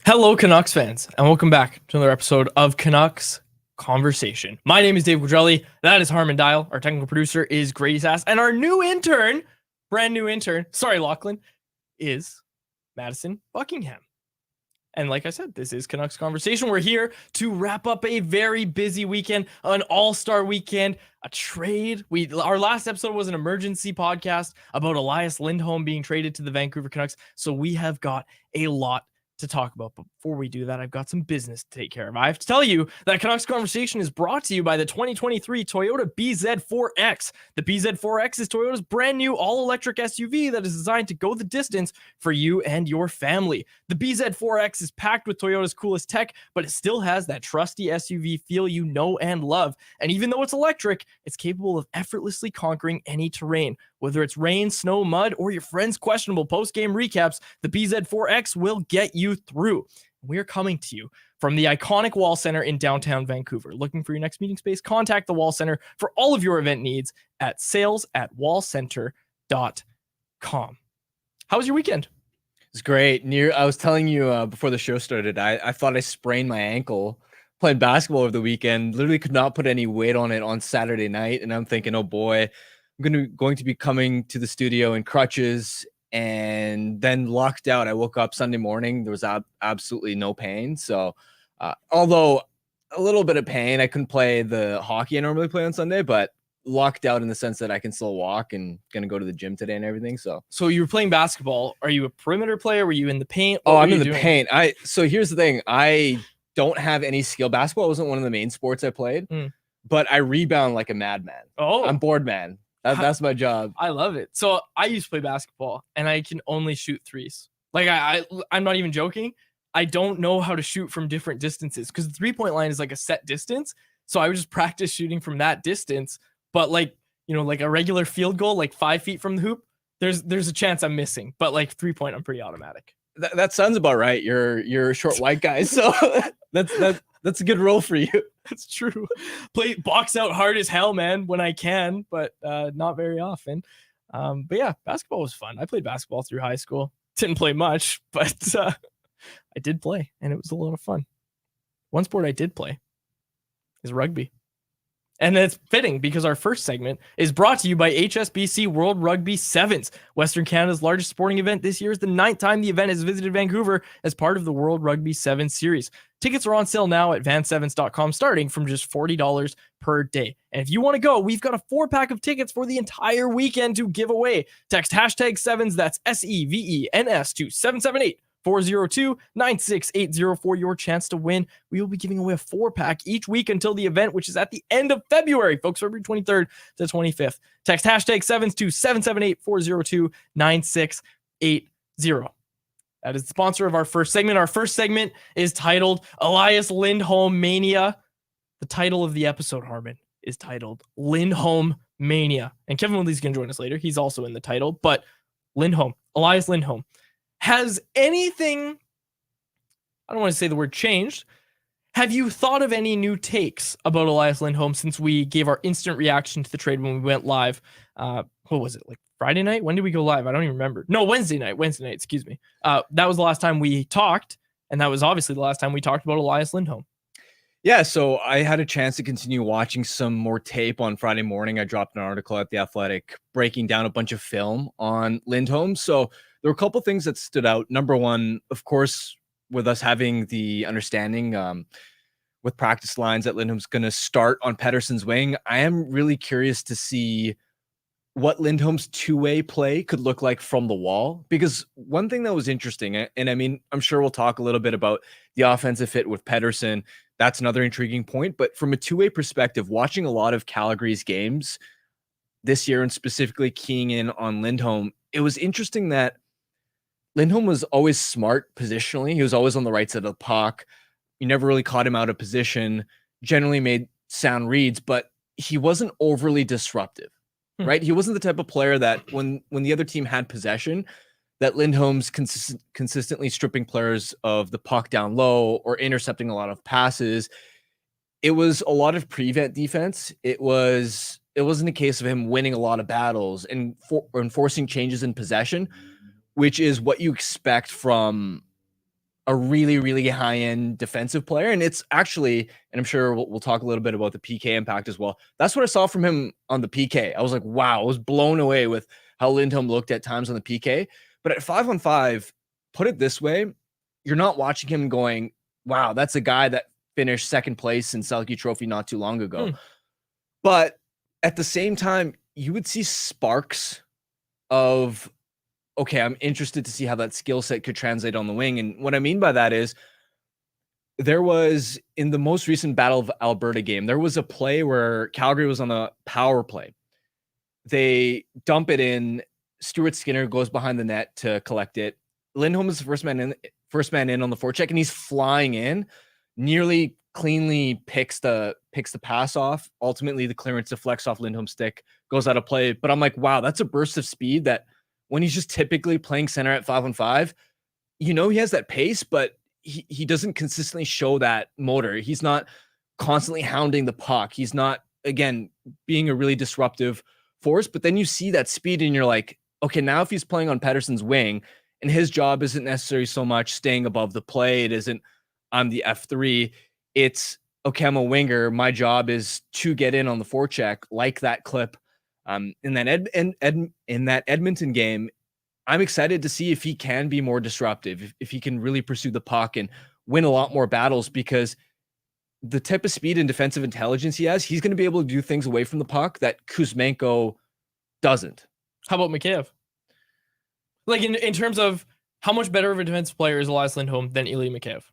Hello, Canucks fans, and welcome back to another episode of Canucks Conversation. My name is Dave Quadrelli. That is Harmon Dial. Our technical producer is Grady Sass. And our new intern, brand new intern, Lachlan, is Madison Buckingham. And like I said, this is Canucks Conversation. We're here to wrap up a very busy weekend, an all-star weekend, a trade. Our last episode was an emergency podcast about Elias Lindholm being traded to the Vancouver Canucks. So we have got a lot to talk about. But before we do that, I've got some business to take care of. I have to tell you that Canucks Conversation is brought to you by the 2023 Toyota BZ4X. The BZ4X is Toyota's brand new all-electric SUV that is designed to go the distance for you and your family. The BZ4X is packed with Toyota's coolest tech, but it still has that trusty SUV feel you know and love. And even though it's electric, it's capable of effortlessly conquering any terrain. Whether it's rain, snow, mud, or your friend's questionable post-game recaps, the BZ4X will get you through. We are coming to you from the iconic Wall Center in downtown Vancouver. Looking for your next meeting space? Contact the Wall Center for all of your event needs at sales@wallcenter.com. How was your weekend? It's great. I was telling you before the show started, I thought I sprained my ankle playing basketball over the weekend. Literally could not put any weight on it on Saturday night. And I'm thinking, oh boy, I'm going to be coming to the studio in crutches and then locked out. I woke up Sunday morning. There was absolutely no pain. So although a little bit of pain, I couldn't play the hockey I normally play on Sunday, but locked out in the sense that I can still walk and going to go to the gym today and everything. So you were playing basketball. Are you a perimeter player? Were you in the paint? Oh, I'm in the paint. So here's the thing. I don't have any skill. Basketball wasn't one of the main sports I played, but I rebound like a madman. Oh, I'm board man. That's my job. I love it. So I used to play basketball and I can only shoot threes. Like I'm not even joking. I don't know how to shoot from different distances because the 3-point line is like a set distance. So I would just practice shooting from that distance. But like a regular field goal, like 5 feet from the hoop, there's a chance I'm missing. But like 3-point, I'm pretty automatic. That sounds about right. You're a short white guy, so that's a good role for you. That's true. Play box out hard as hell, man, when I can, but not very often. But yeah, basketball was fun. I played basketball through high school. Didn't play much, but I did play, and it was a lot of fun. One sport I did play is rugby. And that's fitting because our first segment is brought to you by HSBC World Rugby Sevens. Western Canada's largest sporting event this year is the 9th time the event has visited Vancouver as part of the World Rugby Sevens series. Tickets are on sale now at vansevens.com starting from just $40 per day. And if you want to go, we've got a 4-pack of tickets for the entire weekend to give away. Text hashtag sevens, that's SEVENS to 778-402-9680 for your chance to win. We will be giving away a 4-pack each week until the event, which is at the end of February, folks, February 23rd to 25th. Text hashtag sevens to 778-402-9680. That is the sponsor of our first segment. Our first segment is titled Elias Lindholmania. The title of the episode, Harmon, is titled Lindholmania. And Kevin Woodley's going to join us later. He's also in the title. But Elias Lindholm. Has anything, I don't want to say the word changed. Have you thought of any new takes about Elias Lindholm since we gave our instant reaction to the trade when we went live? What was it, like Friday night? When did we go live? I don't even remember. No, Wednesday night, excuse me. That was the last time we talked, and that was obviously the last time we talked about Elias Lindholm. Yeah, so I had a chance to continue watching some more tape on Friday morning. I dropped an article at The Athletic breaking down a bunch of film on Lindholm. So there were a couple things that stood out. Number one, of course, with us having the understanding with practice lines that Lindholm's going to start on Pettersson's wing, I am really curious to see what Lindholm's two-way play could look like from the wall. Because one thing that was interesting, and I mean, I'm sure we'll talk a little bit about the offensive fit with Pettersson. That's another intriguing point. But from a two-way perspective, watching a lot of Calgary's games this year and specifically keying in on Lindholm, it was interesting that Lindholm was always smart positionally. He was always on the right side of the puck. You never really caught him out of position, generally made sound reads, but he wasn't overly disruptive, right? He wasn't the type of player that when the other team had possession, that Lindholm's consistently stripping players of the puck down low or intercepting a lot of passes. It was a lot of prevent defense. It wasn't a case of him winning a lot of battles and enforcing changes in possession, which is what you expect from a really, really high-end defensive player. And it's actually, and I'm sure we'll talk a little bit about the PK impact as well. That's what I saw from him on the PK. I was like, wow, I was blown away with how Lindholm looked at times on the PK. But at 5-on-5, put it this way, you're not watching him going, wow, that's a guy that finished second place in Selke Trophy not too long ago. But at the same time, you would see sparks of, okay, I'm interested to see how that skill set could translate on the wing. And what I mean by that is there was, in the most recent Battle of Alberta game, there was a play where Calgary was on the power play. They dump it in. Stuart Skinner goes behind the net to collect it. Lindholm is the first man in on the forecheck, and he's flying in, nearly cleanly picks the pass off. Ultimately, the clearance deflects off Lindholm's stick, goes out of play. But I'm like, wow, that's a burst of speed that when he's just typically playing center at 5-on-5, he has that pace, but he doesn't consistently show that motor. He's not constantly hounding the puck. He's not, again, being a really disruptive force. But then you see that speed and you're like, okay, now if he's playing on Pettersson's wing and his job isn't necessarily so much staying above the play, it isn't, I'm the F3. It's, okay, I'm a winger. My job is to get in on the forecheck, like that clip in that Edmonton game. I'm excited to see if he can be more disruptive, if he can really pursue the puck and win a lot more battles, because the type of speed and defensive intelligence he has, he's going to be able to do things away from the puck that Kuzmenko doesn't. How about Mikheyev? Like in terms of how much better of a defensive player is Elias Lindholm than Ilya Mikheyev?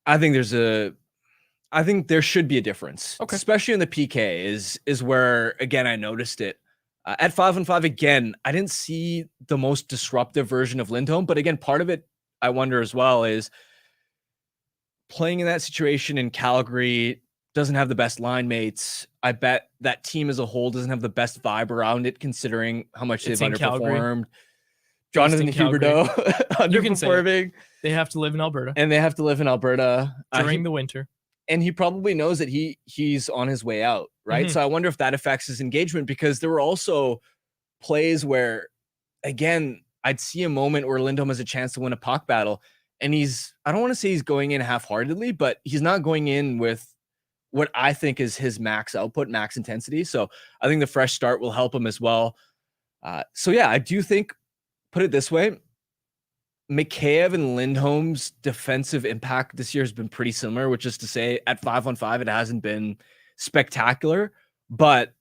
I think there should be a difference, okay, especially in the PK is where, again, I noticed it. At 5-on-5, again, I didn't see the most disruptive version of Lindholm, but again, part of it, I wonder as well, is playing in that situation in Calgary, doesn't have the best line mates. I bet that team as a whole doesn't have the best vibe around it, considering how much they've underperformed. Calgary. Jonathan Huberdeau underperforming. They have to live in Alberta. And they have to live in Alberta during the winter. And he probably knows that he's on his way out, right? Mm-hmm. So I wonder if that affects his engagement, because there were also plays where, again, I'd see a moment where Lindholm has a chance to win a puck battle, and I don't want to say he's going in half-heartedly, but he's not going in with what I think is his max output, max intensity. So I think the fresh start will help him as well. So yeah, I do think, put it this way, Mikheyev and Lindholm's defensive impact this year has been pretty similar, which is to say at 5-on-5, it hasn't been spectacular, but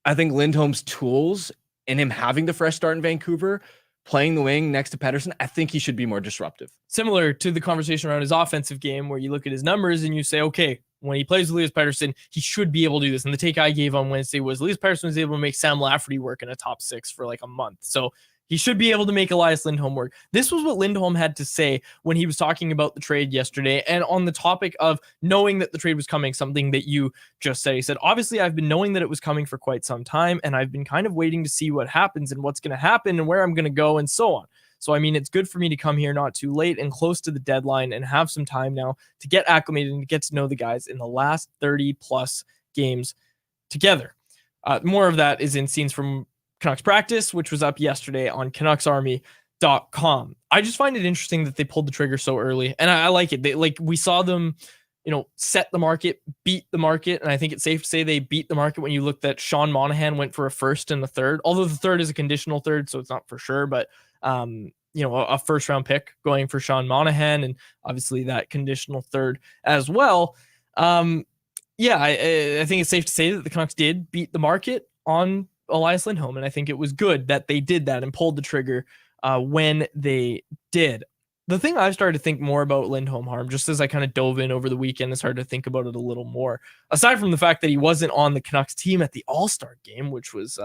I think Lindholm's tools and him having the fresh start in Vancouver, playing the wing next to Pettersson, I think he should be more disruptive. Similar to the conversation around his offensive game, where you look at his numbers and you say, okay, when he plays with Elias Pettersson, he should be able to do this. And the take I gave on Wednesday was Elias Pettersson was able to make Sam Lafferty work in a top 6 for like a month. So he should be able to make Elias Lindholm work. This was what Lindholm had to say when he was talking about the trade yesterday. And on the topic of knowing that the trade was coming, something that you just said, he said, obviously, I've been knowing that it was coming for quite some time, and I've been kind of waiting to see what happens and what's going to happen and where I'm going to go and so on. So, I mean, it's good for me to come here not too late and close to the deadline and have some time now to get acclimated and to get to know the guys in the last 30 plus games together. More of that is in scenes from Canucks practice, which was up yesterday on CanucksArmy.com. I just find it interesting that they pulled the trigger so early, and I like it. We saw them, set the market, beat the market, and I think it's safe to say they beat the market when you looked at Sean Monahan went for a first and a third, although the third is a conditional third, so it's not for sure, but a first round pick going for Sean Monahan, and obviously that conditional third as well. I think it's safe to say that the Canucks did beat the market on Elias Lindholm, and I think it was good that they did that and pulled the trigger when they did. The thing I've started to think more about Lindholm, Harm, just as I kind of dove in over the weekend and started to think about it a little more, aside from the fact that he wasn't on the Canucks team at the All-Star game, which was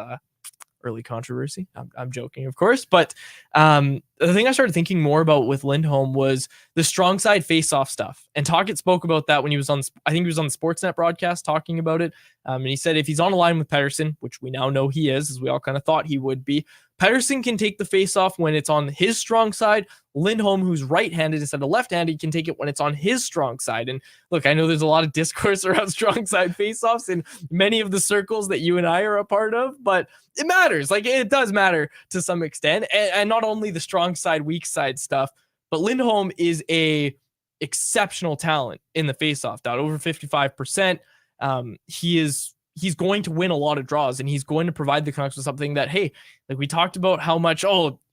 early controversy. I'm joking, of course, but the thing I started thinking more about with Lindholm was the strong side face-off stuff. And Tocchet spoke about that when he was on, I think he was on the Sportsnet broadcast talking about it. And he said if he's on a line with Pettersson, which we now know he is, as we all kind of thought he would be, Pettersson can take the face-off when it's on his strong side. Lindholm, who's right-handed instead of left-handed, can take it when it's on his strong side. And look, I know there's a lot of discourse around strong side face-offs in many of the circles that you and I are a part of, but it matters. It does matter to some extent. And not only the strong side, weak side stuff, but Lindholm is a exceptional talent in the faceoff dot, over 55%. He's going to win a lot of draws, and he's going to provide the Canucks with something that, hey, like we talked about how much,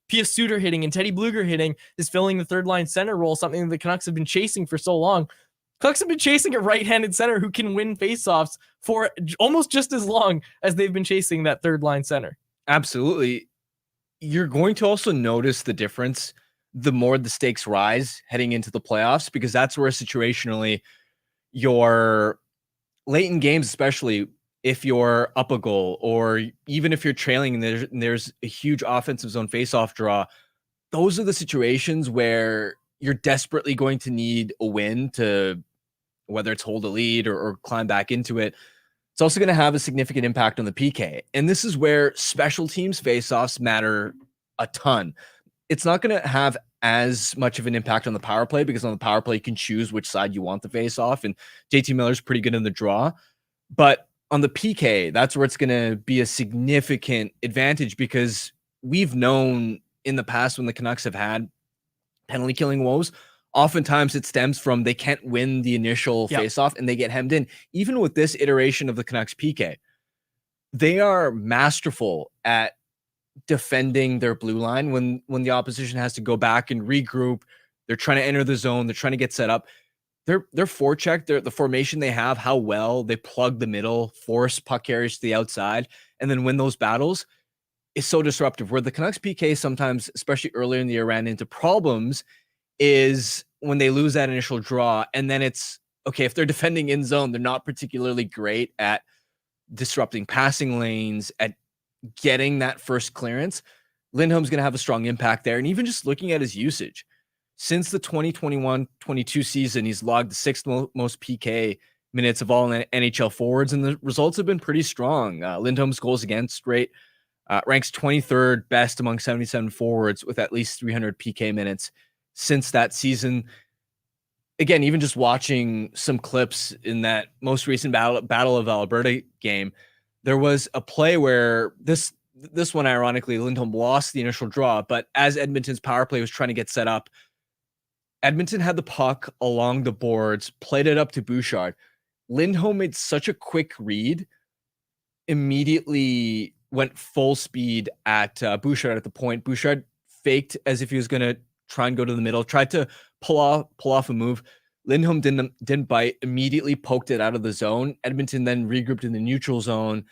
Pia Suter hitting and Teddy Bluger hitting is filling the third line center role, something the Canucks have been chasing for so long. Canucks have been chasing a right-handed center who can win faceoffs for almost just as long as they've been chasing that third line center. Absolutely. You're going to also notice the difference the more the stakes rise heading into the playoffs, because that's where situationally your late in games, especially if you're up a goal or even if you're trailing and there's a huge offensive zone faceoff draw, those are the situations where you're desperately going to need a win to, whether it's hold a lead or climb back into it. It's also going to have a significant impact on the PK. And this is where special teams faceoffs matter a ton. It's not going to have as much of an impact on the power play, because on the power play, you can choose which side you want the faceoff, and JT Miller's pretty good in the draw. But on the PK, that's where it's going to be a significant advantage, because we've known in the past when the Canucks have had penalty killing woes, oftentimes it stems from they can't win the initial faceoff and they get hemmed in. Even with this iteration of the Canucks PK, they are masterful at defending their blue line when the opposition has to go back and regroup. They're trying to enter the zone. They're trying to get set up. Their forecheck, the formation they have, how well they plug the middle, force puck carriers to the outside, and then win those battles is so disruptive. Where the Canucks PK sometimes, especially earlier in the year, ran into problems is when they lose that initial draw, and then it's okay, if they're defending in zone, they're not particularly great at disrupting passing lanes, at getting that first clearance. Lindholm's going to have a strong impact there. And even just looking at his usage, since the 2021-22 season, he's logged the sixth most PK minutes of all NHL forwards, and the results have been pretty strong. Lindholm's goals against rate ranks 23rd best among 77 forwards with at least 300 PK minutes since that season. Again, even just watching some clips in that most recent Battle of Alberta game, there was a play where this one, ironically, Lindholm lost the initial draw, but as Edmonton's power play was trying to get set up, Edmonton had the puck along the boards, played it up to Bouchard. Lindholm made such a quick read, immediately went full speed at Bouchard at the point. Bouchard faked as if he was going to try and go to the middle, tried to pull off a move. Lindholm didn't bite, immediately poked it out of the zone. Edmonton then regrouped in the neutral zone,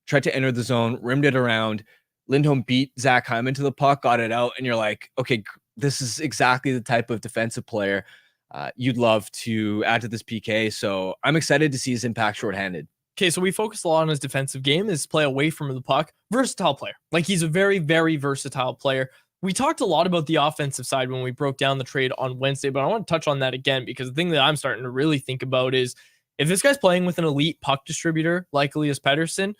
tried to enter the zone, rimmed it around. Lindholm beat Zach Hyman to the puck, got it out, and you're like, okay, this is exactly the type of defensive player you'd love to add to this PK. So I'm excited to see his impact shorthanded. Okay, so we focus a lot on his defensive game, his play away from the puck. Versatile player. Like, he's a very, very versatile player. We talked a lot about the offensive side when we broke down the trade on Wednesday, but I want to touch on that again, because the thing that I'm starting to really think about is if this guy's playing with an elite puck distributor like Elias Pettersson,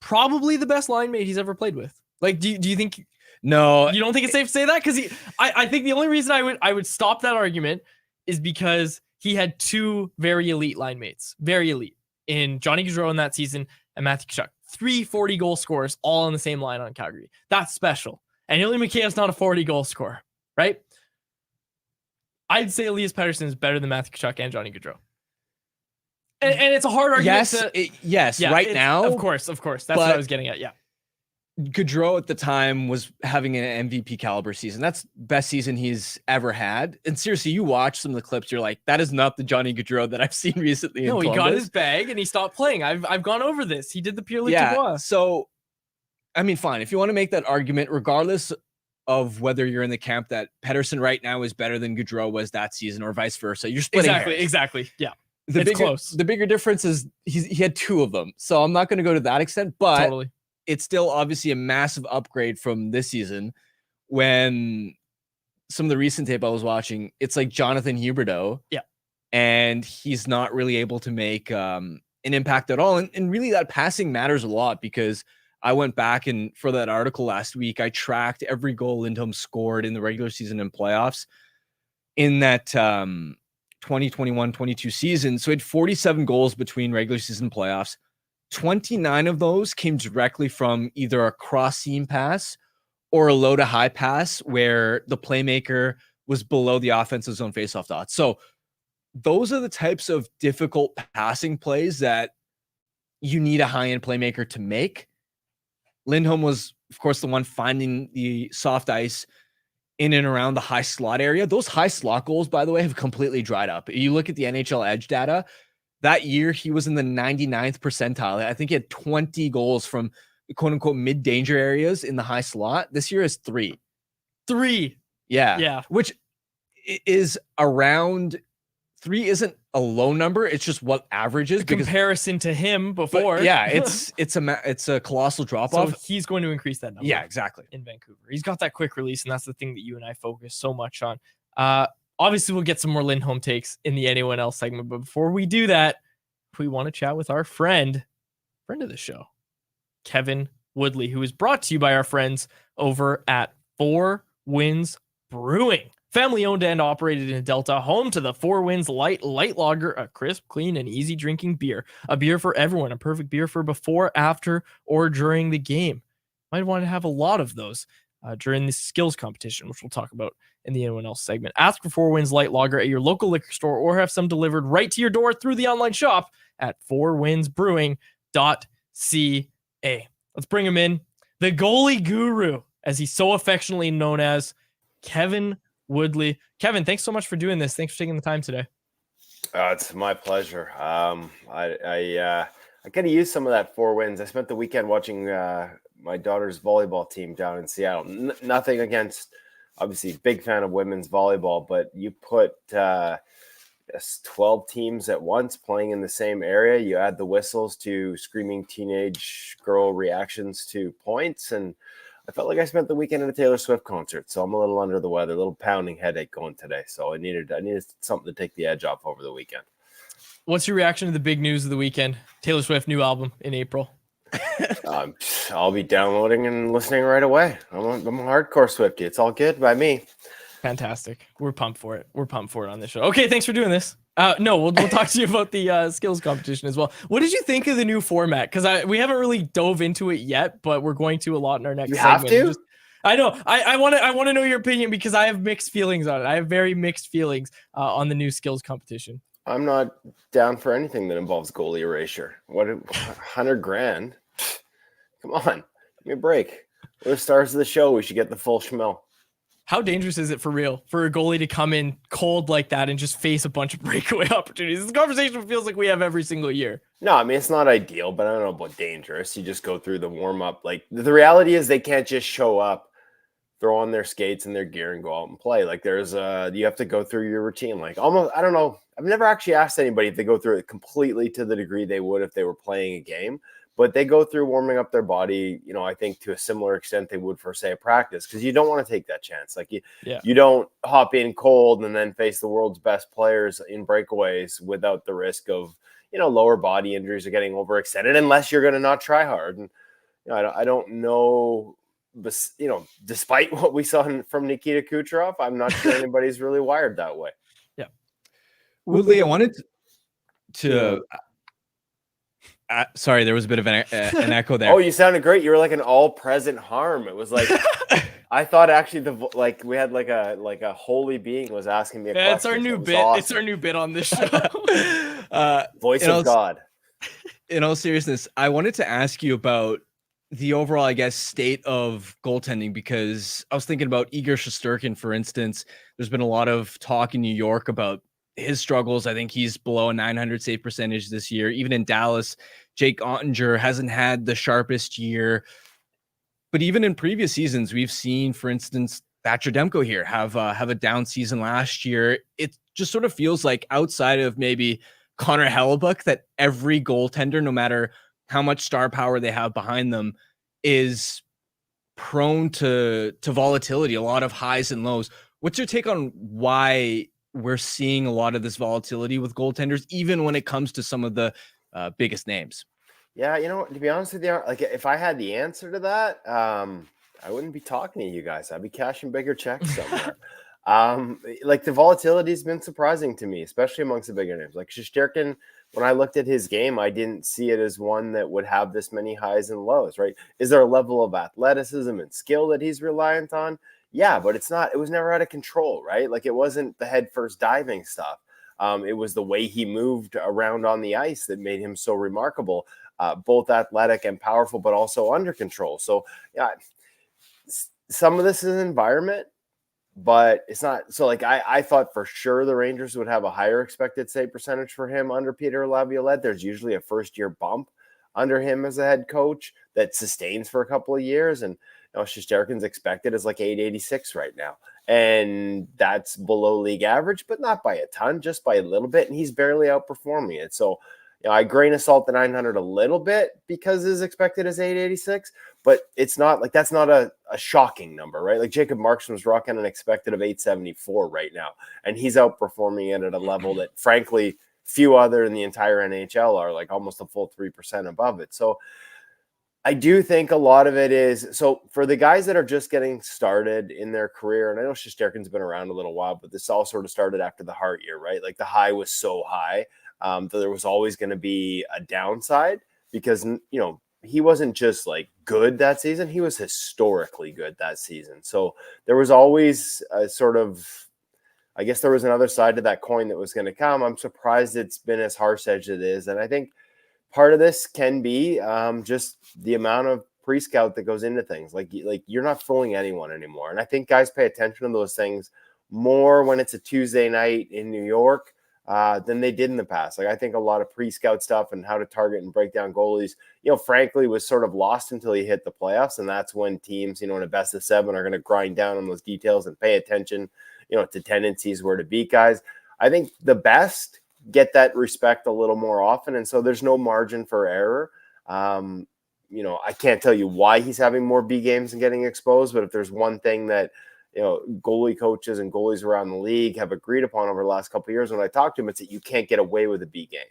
probably the best line mate he's ever played with. Like, do you think... No. You don't think it's safe to say that? Because I think the only reason I would stop that argument is because he had two very elite line mates. Very elite. In Johnny Gaudreau in that season and Matthew Tkachuk. 3 40-goal scorers all on the same line on Calgary. That's special. And Ilya Mikheyev's not a 40-goal scorer, right? I'd say Elias Pettersson is better than Matthew Tkachuk and Johnny Gaudreau. And it's a hard argument right now. Of course. That's what I was getting at, yeah. Gaudreau at the time was having an MVP caliber season. That's best season he's ever had. And seriously, you watch some of the clips, you're like, that is not the Johnny Gaudreau that I've seen recently. No, he got his bag and he stopped playing. I've gone over this. He did the Pierre-Luc Dubois. So, I mean, fine. If you want to make that argument, regardless of whether you're in the camp that Pettersson right now is better than Gaudreau was that season or vice versa, you're splitting hairs. Exactly. Yeah. Close. The bigger difference is he had two of them. So I'm not going to go to that extent, but totally. It's still obviously a massive upgrade from this season. When some of the recent tape I was watching, it's like Jonathan Huberdeau. Yeah. And he's not really able to make an impact at all. And really that passing matters a lot, because I went back and for that article last week, I tracked every goal Lindholm scored in the regular season and playoffs in that 2021-22 season. So he had 47 goals between regular season and playoffs. 29 of those came directly from either a cross seam pass or a low to high pass where the playmaker was below the offensive zone faceoff dots. So those are the types of difficult passing plays that you need a high-end playmaker to make. Lindholm was, of course, the one finding the soft ice in and around the high slot area. Those high slot goals, by the way, have completely dried up. You look at the NHL Edge data, that year he was in the 99th percentile. I think he had 20 goals from quote-unquote mid-danger areas in the high slot. This year is 3. Yeah. Which is around 3 isn't a low number. It's just what averages. In comparison to him before. Yeah, it's a colossal drop off. So he's going to increase that number. Yeah, exactly. In Vancouver. He's got that quick release, and that's the thing that you and I focus so much on. Obviously, we'll get some more Lindholm takes in the Anyone Else segment, but before we do that, we want to chat with our friend of the show, Kevin Woodley, who is brought to you by our friends over at 4 Winds Brewing. Family owned and operated in Delta, home to the 4 Winds Light Lager, a crisp, clean, and easy drinking beer. A beer for everyone, a perfect beer for before, after, or during the game. Might want to have a lot of those during the skills competition, which we'll talk about in the Anyone Else segment. Ask for 4 Winds Light Lager at your local liquor store or have some delivered right to your door through the online shop at 4windsbrewing.ca. Let's bring him in. The goalie guru, as he's so affectionately known as, Kevin Woodley. Kevin, thanks so much for doing this. Thanks for taking the time today. It's my pleasure. I got to use some of that 4 Winds. I spent the weekend watching my daughter's volleyball team down in Seattle. Nothing against, obviously, big fan of women's volleyball, but you put 12 teams at once playing in the same area. You add the whistles to screaming teenage girl reactions to points, and I felt like I spent the weekend at a Taylor Swift concert, so I'm a little under the weather, a little pounding headache going today. So I needed something to take the edge off over the weekend. What's your reaction to the big news of the weekend? Taylor Swift new album in April. I'll be downloading and listening right away. I'm a hardcore Swiftie. It's all good by me. Fantastic. We're pumped for it. We're pumped for it on this show. Okay, thanks for doing this. No, we'll talk to you about the skills competition as well. What did you think of the new format? Because we haven't really dove into it yet, but we're going to a lot in our next segment. You have to? I know. I want to know your opinion because I have mixed feelings on it. I have very mixed feelings on the new skills competition. I'm not down for anything that involves goalie erasure. What, $100,000? Come on, give me a break. We're the stars of the show. We should get the full schmeal. How dangerous is it for real for a goalie to come in cold like that and just face a bunch of breakaway opportunities? This conversation feels like we have every single year. No, I mean, it's not ideal, but I don't know about dangerous. You just go through the warm up. Like, the reality is they can't just show up, throw on their skates and their gear and go out and play. Like, you have to go through your routine. Like, almost, I don't know. I've never actually asked anybody if they go through it completely to the degree they would if they were playing a game. But they go through warming up their body, I think to a similar extent they would for, say, a practice, because you don't want to take that chance. Like you don't hop in cold and then face the world's best players in breakaways without the risk of, lower body injuries or getting overextended, unless you're going to not try hard. And I don't know, despite what we saw from Nikita Kucherov, I'm not sure anybody's really wired that way. Yeah. Woodley, I wanted to. Sorry, there was a bit of an echo there. Oh, you sounded great. You were like an all-present harm. It was like I thought actually we had like a holy being was asking me a question. It's our new bit. Awesome. It's our new bit on this show. Voice of God. In all seriousness, I wanted to ask you about the overall, I guess, state of goaltending, because I was thinking about Igor Shesterkin, for instance. There's been a lot of talk in New York about his struggles. I think he's below a 900 save percentage this year. Even in Dallas, Jake Ottinger hasn't had the sharpest year. But even in previous seasons, we've seen, for instance, Thatcher Demko here have a down season last year. It just sort of feels like, outside of maybe Connor Hellebuck, that every goaltender, no matter how much star power they have behind them, is prone to volatility, a lot of highs and lows. What's your take on why we're seeing a lot of this volatility with goaltenders, even when it comes to some of the biggest names? Yeah, to be honest with you, like, if I had the answer to that, I wouldn't be talking to you guys. I'd be cashing bigger checks somewhere. Like, the volatility has been surprising to me, especially amongst the bigger names. Like Shesterkin, when I looked at his game, I didn't see it as one that would have this many highs and lows, right? Is there a level of athleticism and skill that he's reliant on? Yeah, but it was never out of control, right? Like, it wasn't the head first diving stuff. It was the way he moved around on the ice that made him so remarkable, both athletic and powerful, but also under control. So, yeah, some of this is environment, but it's not. So, like, I thought for sure the Rangers would have a higher expected save percentage for him under Peter Laviolette. There's usually a first-year bump under him as a head coach that sustains for a couple of years. And Shesterkin's expected is like 886 right now. And that's below league average, but not by a ton, just by a little bit. And he's barely outperforming it. So, I grain of salt the 900 a little bit because his expected is 886, but it's not like that's not a shocking number, right? Like Jacob Markstrom's rocking an expected of 874 right now. And he's outperforming it at a level that, frankly, few other in the entire NHL are, like almost a full 3% above it. So I do think a lot of it is, so for the guys that are just getting started in their career, and I know Shesterkin's been around a little while, but this all sort of started after the Hart year, right? Like the high was so high that there was always going to be a downside because, he wasn't just like good that season. He was historically good that season. So there was always a sort of, I guess there was another side to that coin that was going to come. I'm surprised it's been as harsh as it is. And I think part of this can be just the amount of pre-scout that goes into things. Like you're not fooling anyone anymore. And I think guys pay attention to those things more when it's a Tuesday night in New York than they did in the past. Like I think a lot of pre-scout stuff and how to target and break down goalies, frankly, was sort of lost until you hit the playoffs. And that's when teams, in a best of 7 are going to grind down on those details and pay attention, to tendencies where to beat guys. I think the best get that respect a little more often. And so there's no margin for error. I can't tell you why he's having more B games and getting exposed, but if there's one thing that, goalie coaches and goalies around the league have agreed upon over the last couple of years, when I talk to him, it's that you can't get away with a B game.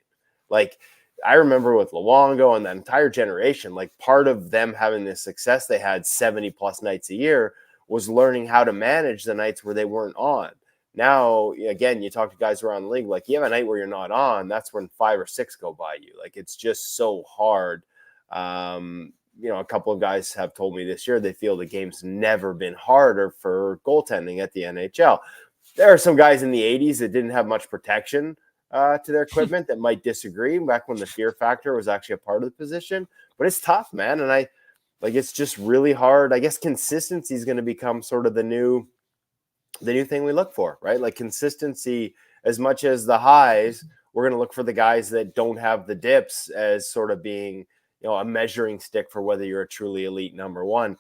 Like I remember with Luongo and that entire generation, like part of them having the success they had 70 plus nights a year was learning how to manage the nights where they weren't on. Now, again, you talk to guys around the league, like you have a night where you're not on, that's when 5 or 6 go by you. Like it's just so hard. A couple of guys have told me this year they feel the game's never been harder for goaltending at the NHL. There are some guys in the 80s that didn't have much protection to their equipment that might disagree back when the fear factor was actually a part of the position. But it's tough, man. And it's just really hard. I guess consistency is going to become sort of the new thing we look for, right? Like consistency, as much as the highs, we're going to look for the guys that don't have the dips as sort of being, a measuring stick for whether you're a truly elite number one.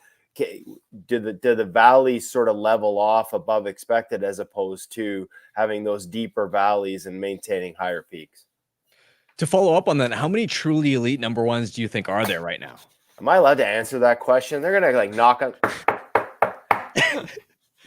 Do the valleys sort of level off above expected as opposed to having those deeper valleys and maintaining higher peaks? To follow up on that, how many truly elite number ones do you think are there right now? Am I allowed to answer that question? They're going to knock on...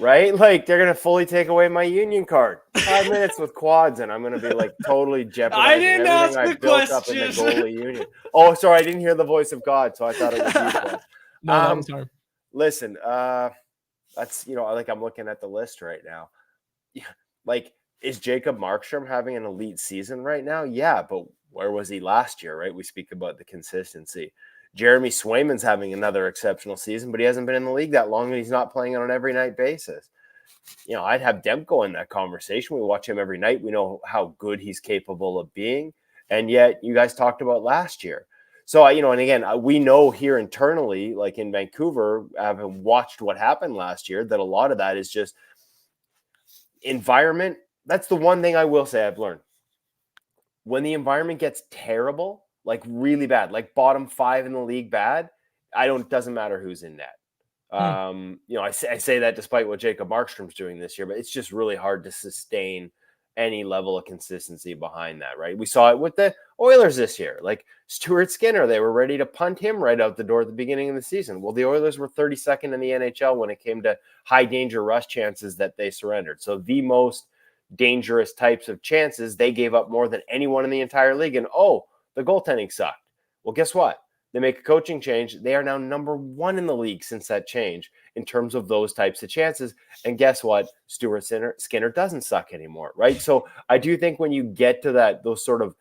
Right? Like they're going to fully take away my union card. 5 minutes with quads and I'm going to be like totally jeopardizing everything I built up in the goalie union. Oh, sorry. I didn't hear the voice of God. So I thought it was you. No, sorry. Listen, that's, I'm looking at the list right now. Yeah. Like, is Jacob Markstrom having an elite season right now? Yeah. But where was he last year? Right? We speak about the consistency. Jeremy Swayman's having another exceptional season, but he hasn't been in the league that long and he's not playing on an every night basis. I'd have Demko in that conversation. We watch him every night. We know how good he's capable of being. And yet you guys talked about last year. So, and again, we know here internally, like in Vancouver, having watched what happened last year, that a lot of that is just environment. That's the one thing I will say I've learned. When the environment gets terrible, like really bad, like bottom 5 in the league bad, doesn't matter who's in net. I say that despite what Jacob Markstrom's doing this year, but it's just really hard to sustain any level of consistency behind that, right? We saw it with the Oilers this year, like Stuart Skinner, they were ready to punt him right out the door at the beginning of the season. Well, the Oilers were 32nd in the NHL when it came to high danger rush chances that they surrendered. So the most dangerous types of chances, they gave up more than anyone in the entire league. And the goaltending sucked. Well, guess what? They make a coaching change. They are now number 1 in the league since that change in terms of those types of chances. And guess what? Stuart Skinner doesn't suck anymore, right? So I do think when you get to those sort of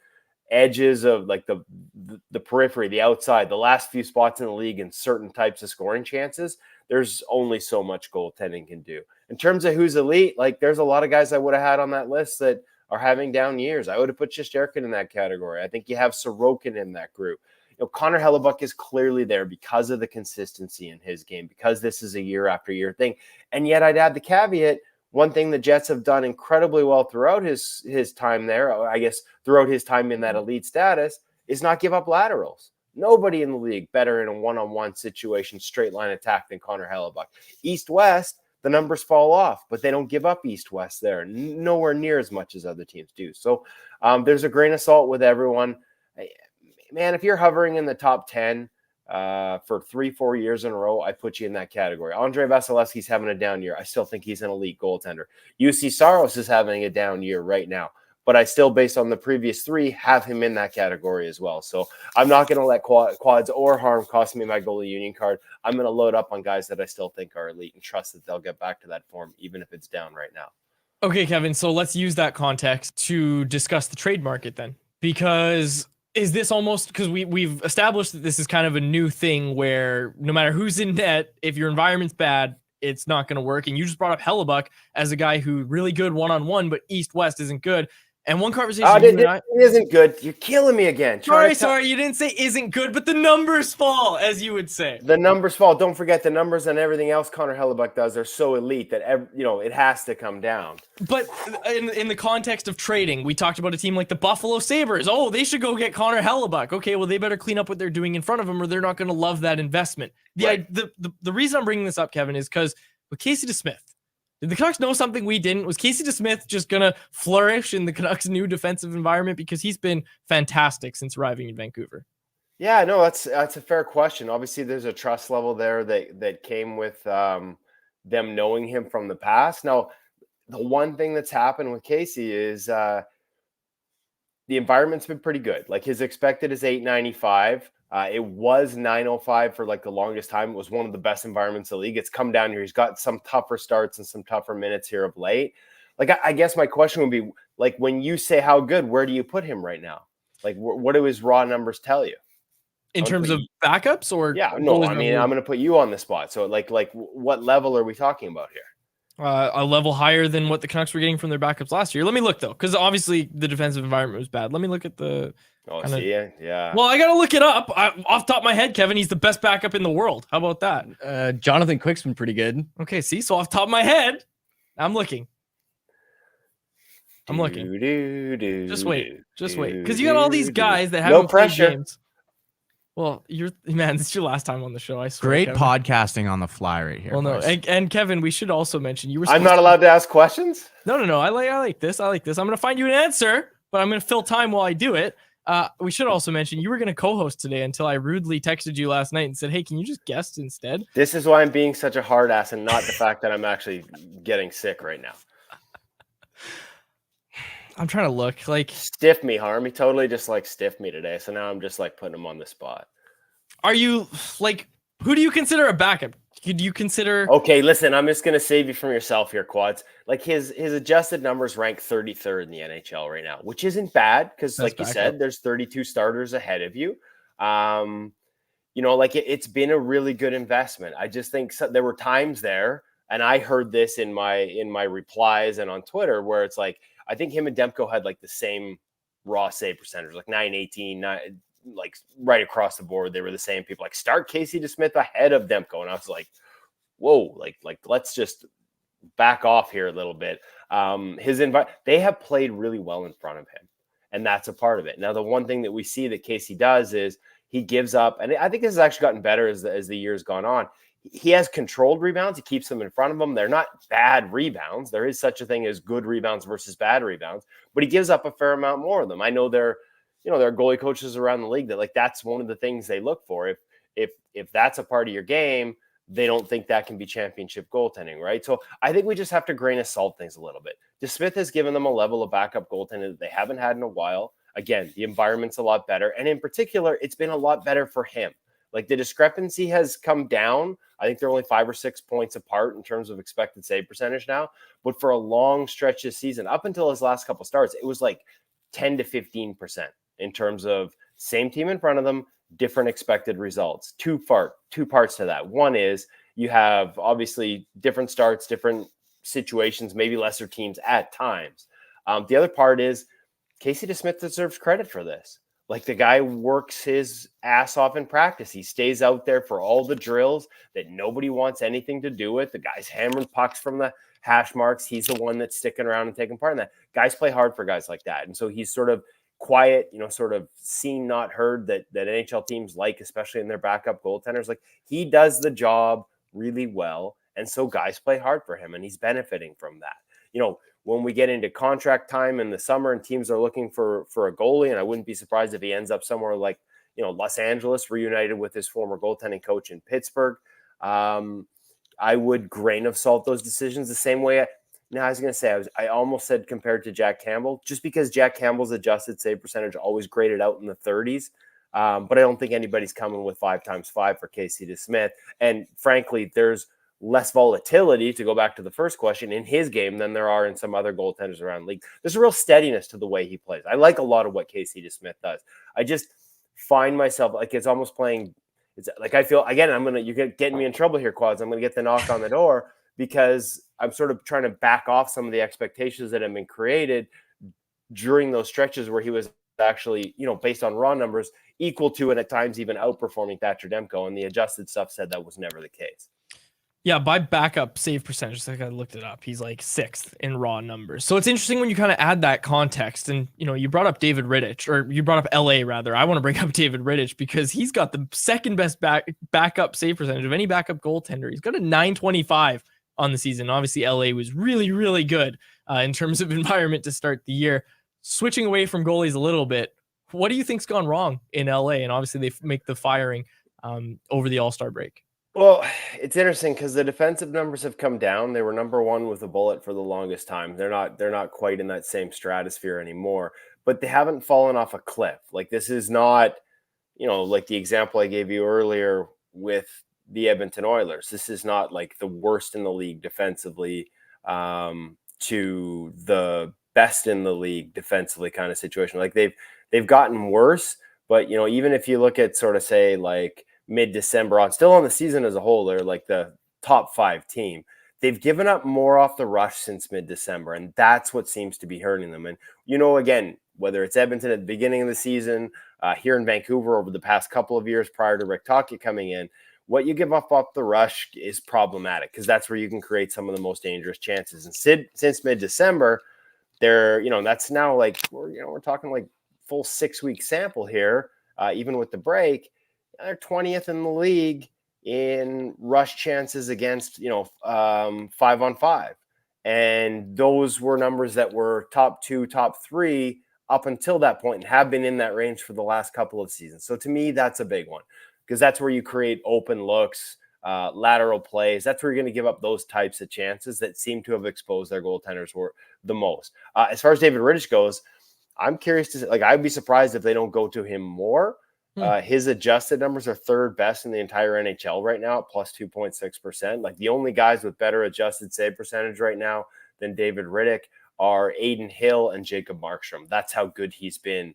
edges of like the periphery, the outside, the last few spots in the league and certain types of scoring chances, there's only so much goaltending can do. In terms of who's elite, like there's a lot of guys I would have had on that list that are having down years. I would have put Shesterkin in that category. I think you have Sorokin in that group. Connor Hellebuck is clearly there because of the consistency in his game, because this is a year after year thing. And yet I'd add the caveat, one thing the Jets have done incredibly well throughout his time there, I guess throughout his time in that elite status, is not give up laterals. Nobody in the league better in a one-on-one situation, straight line attack than Connor Hellebuck. East-West, the numbers fall off, but they don't give up east-west there, nowhere near as much as other teams do. So there's a grain of salt with everyone. Man, if you're hovering in the top 10 for 3-4 years in a row, I put you in that category. Andre Vasilevsky's having a down year. I still think he's an elite goaltender. UC Saros is having a down year right now, but I still, based on the previous 3, have him in that category as well. So I'm not going to let quads or harm cost me my goalie union card. I'm going to load up on guys that I still think are elite and trust that they'll get back to that form, even if it's down right now. Okay, Kevin. So let's use that context to discuss the trade market then, because is this almost, because we've established that this is kind of a new thing where no matter who's in net, if your environment's bad, it's not going to work. And you just brought up Hellebuck as a guy who really good one-on-one, but east-west isn't good. And one conversation it isn't good. You're killing me again. Sorry, you didn't say isn't good, but the numbers fall, as you would say. The numbers fall. Don't forget the numbers and everything else Connor Hellebuck does are so elite that it has to come down. But in the context of trading, we talked about a team like the Buffalo Sabres. Oh, they should go get Connor Hellebuck. Okay, well, they better clean up what they're doing in front of him, or they're not going to love that investment. The reason I'm bringing this up, Kevin, is because with Casey DeSmith, did the Canucks know something we didn't? Was Casey DeSmith just going to flourish in the Canucks' new defensive environment? Because he's been fantastic since arriving in Vancouver. Yeah, no, that's a fair question. Obviously, there's a trust level there that came with them knowing him from the past. Now, the one thing that's happened with Casey is the environment's been pretty good. Like his expected is 895. It was 905 for like the longest time. It was one of the best environments in the league. It's come down here. He's got some tougher starts and some tougher minutes here of late. Like, I guess my question would be, like, when you say how good, where do you put him right now? Like, what do his raw numbers tell you? In terms of backups or? Yeah, no, I mean, I'm going to put you on the spot. So like what level are we talking about here? A level higher than what the Canucks were getting from their backups last year. Let me look, though, because obviously the defensive environment was bad. Let me look at the... Yeah. Well, I got to look it up. Off the top of my head, Kevin, he's the best backup in the world. How about that? Jonathan Quick's been pretty good. Okay, see? So off the top of my head, I'm looking. Just wait. Because you got all these guys that haven't played games. Well, this is your last time on the show. I swear. Great Kevin. podcasting on the fly right here. Well, no, and Kevin, we should also mention you were. I'm not allowed to ask questions. No. I like this. I'm going to find you an answer, but I'm going to fill time while I do it. We should also mention you were going to co-host today until I rudely texted you last night and said, "Hey, can you just guest instead?" This is why I'm being such a hard ass, and not the fact that I'm actually getting sick right now. I'm trying to look like stiff me, Harm. He totally just like stiffed me today. So now I'm just like putting him on the spot. Are you like, who do you consider a backup? Could you consider? Okay, listen, I'm just going to save you from yourself here, Quads. Like his adjusted numbers rank 33rd in the NHL right now, which isn't bad because like you said, there's 32 starters ahead of you. Like it's been a really good investment. I just think there were times there, and I heard this in my replies and on Twitter where it's like, I think him and Demko had like the same raw save percentage, like 918, like right across the board. They were the same. People like start Casey DeSmith ahead of Demko. And I was like, whoa, like let's just back off here a little bit. They have played really well in front of him. And that's a part of it. Now, the one thing that we see that Casey does is he gives up. And I think this has actually gotten better as the year's gone on. He has controlled rebounds. He keeps them in front of him. They're not bad rebounds. There is such a thing as good rebounds versus bad rebounds, but he gives up a fair amount more of them. I know there are goalie coaches around the league that like, that's one of the things they look for. If that's a part of your game, they don't think that can be championship goaltending, right? So I think we just have to grain of salt things a little bit. DeSmith has given them a level of backup goaltending that they haven't had in a while. Again, the environment's a lot better. And in particular, it's been a lot better for him. Like the discrepancy has come down. I think they're only 5 or 6 points apart in terms of expected save percentage now. But for a long stretch this season, up until his last couple starts, it was like 10 to 15% in terms of same team in front of them, different expected results. Two parts to that. One is you have obviously different starts, different situations, maybe lesser teams at times. The other part is Casey DeSmith deserves credit for this. Like, the guy works his ass off in practice. He stays out there for all the drills that nobody wants anything to do with. The guy's hammering pucks from the hash marks. He's the one that's sticking around and taking part in that. Guys play hard for guys like that. And so he's sort of quiet, sort of seen, not heard, that NHL teams like, especially in their backup goaltenders. Like, he does the job really well. And so guys play hard for him, and he's benefiting from that. When we get into contract time in the summer and teams are looking for a goalie, and I wouldn't be surprised if he ends up somewhere like, Los Angeles, reunited with his former goaltending coach in Pittsburgh. I would grain of salt those decisions the same way. I was going to say, I almost said compared to Jack Campbell, just because Jack Campbell's adjusted save percentage always graded out in the 30s. But I don't think anybody's coming with 5x5 for Casey DeSmith. And frankly, there's less volatility, to go back to the first question, in his game than there are in some other goaltenders around the league. There's a real steadiness to the way he plays. I like a lot of what Casey DeSmith does. I just find myself like, it's almost playing. It's like, I feel, again, you're getting me in trouble here, Quads. I'm going to get the knock on the door, because I'm sort of trying to back off some of the expectations that have been created during those stretches where he was actually, based on raw numbers, equal to, and at times even outperforming Thatcher Demko. And the adjusted stuff said that was never the case. Yeah, by backup save percentage, like I looked it up, he's like 6th in raw numbers. So it's interesting when you kind of add that context. And, you brought up David Rittich, or you brought up LA rather. I want to bring up David Rittich because he's got the second best backup save percentage of any backup goaltender. He's got a 925 on the season. Obviously, LA was really, really good in terms of environment to start the year. Switching away from goalies a little bit, what do you think's gone wrong in LA? And obviously, they make the firing over the All-Star break. Well, it's interesting because the defensive numbers have come down. They were number one with a bullet for the longest time. They're not quite in that same stratosphere anymore, but they haven't fallen off a cliff. Like, this is not, like the example I gave you earlier with the Edmonton Oilers. This is not like the worst in the league defensively to the best in the league defensively kind of situation. Like, they've gotten worse, but even if you look at sort of, say, like mid-December on, still on the season as a whole, they're like the top 5 team. They've given up more off the rush since mid-December, and that's what seems to be hurting them. And, again, whether it's Edmonton at the beginning of the season, here in Vancouver over the past couple of years prior to Rick Tocchet coming in, what you give up off the rush is problematic, because that's where you can create some of the most dangerous chances. And since mid-December, they're, that's now like, we're talking like full 6-week sample here, even with the break. They're 20th in the league in rush chances against, 5-on-5. And those were numbers that were top 2, top 3 up until that point, and have been in that range for the last couple of seasons. So to me, that's a big one, because that's where you create open looks, lateral plays. That's where you're going to give up those types of chances that seem to have exposed their goaltenders were the most. As far as David Rittich goes, I'm curious to see, like, I'd be surprised if they don't go to him more. His adjusted numbers are 3rd best in the entire NHL right now at plus 2.6%. Like, the only guys with better adjusted save percentage right now than David Rittich are Adin Hill and Jacob Markstrom. That's how good he's been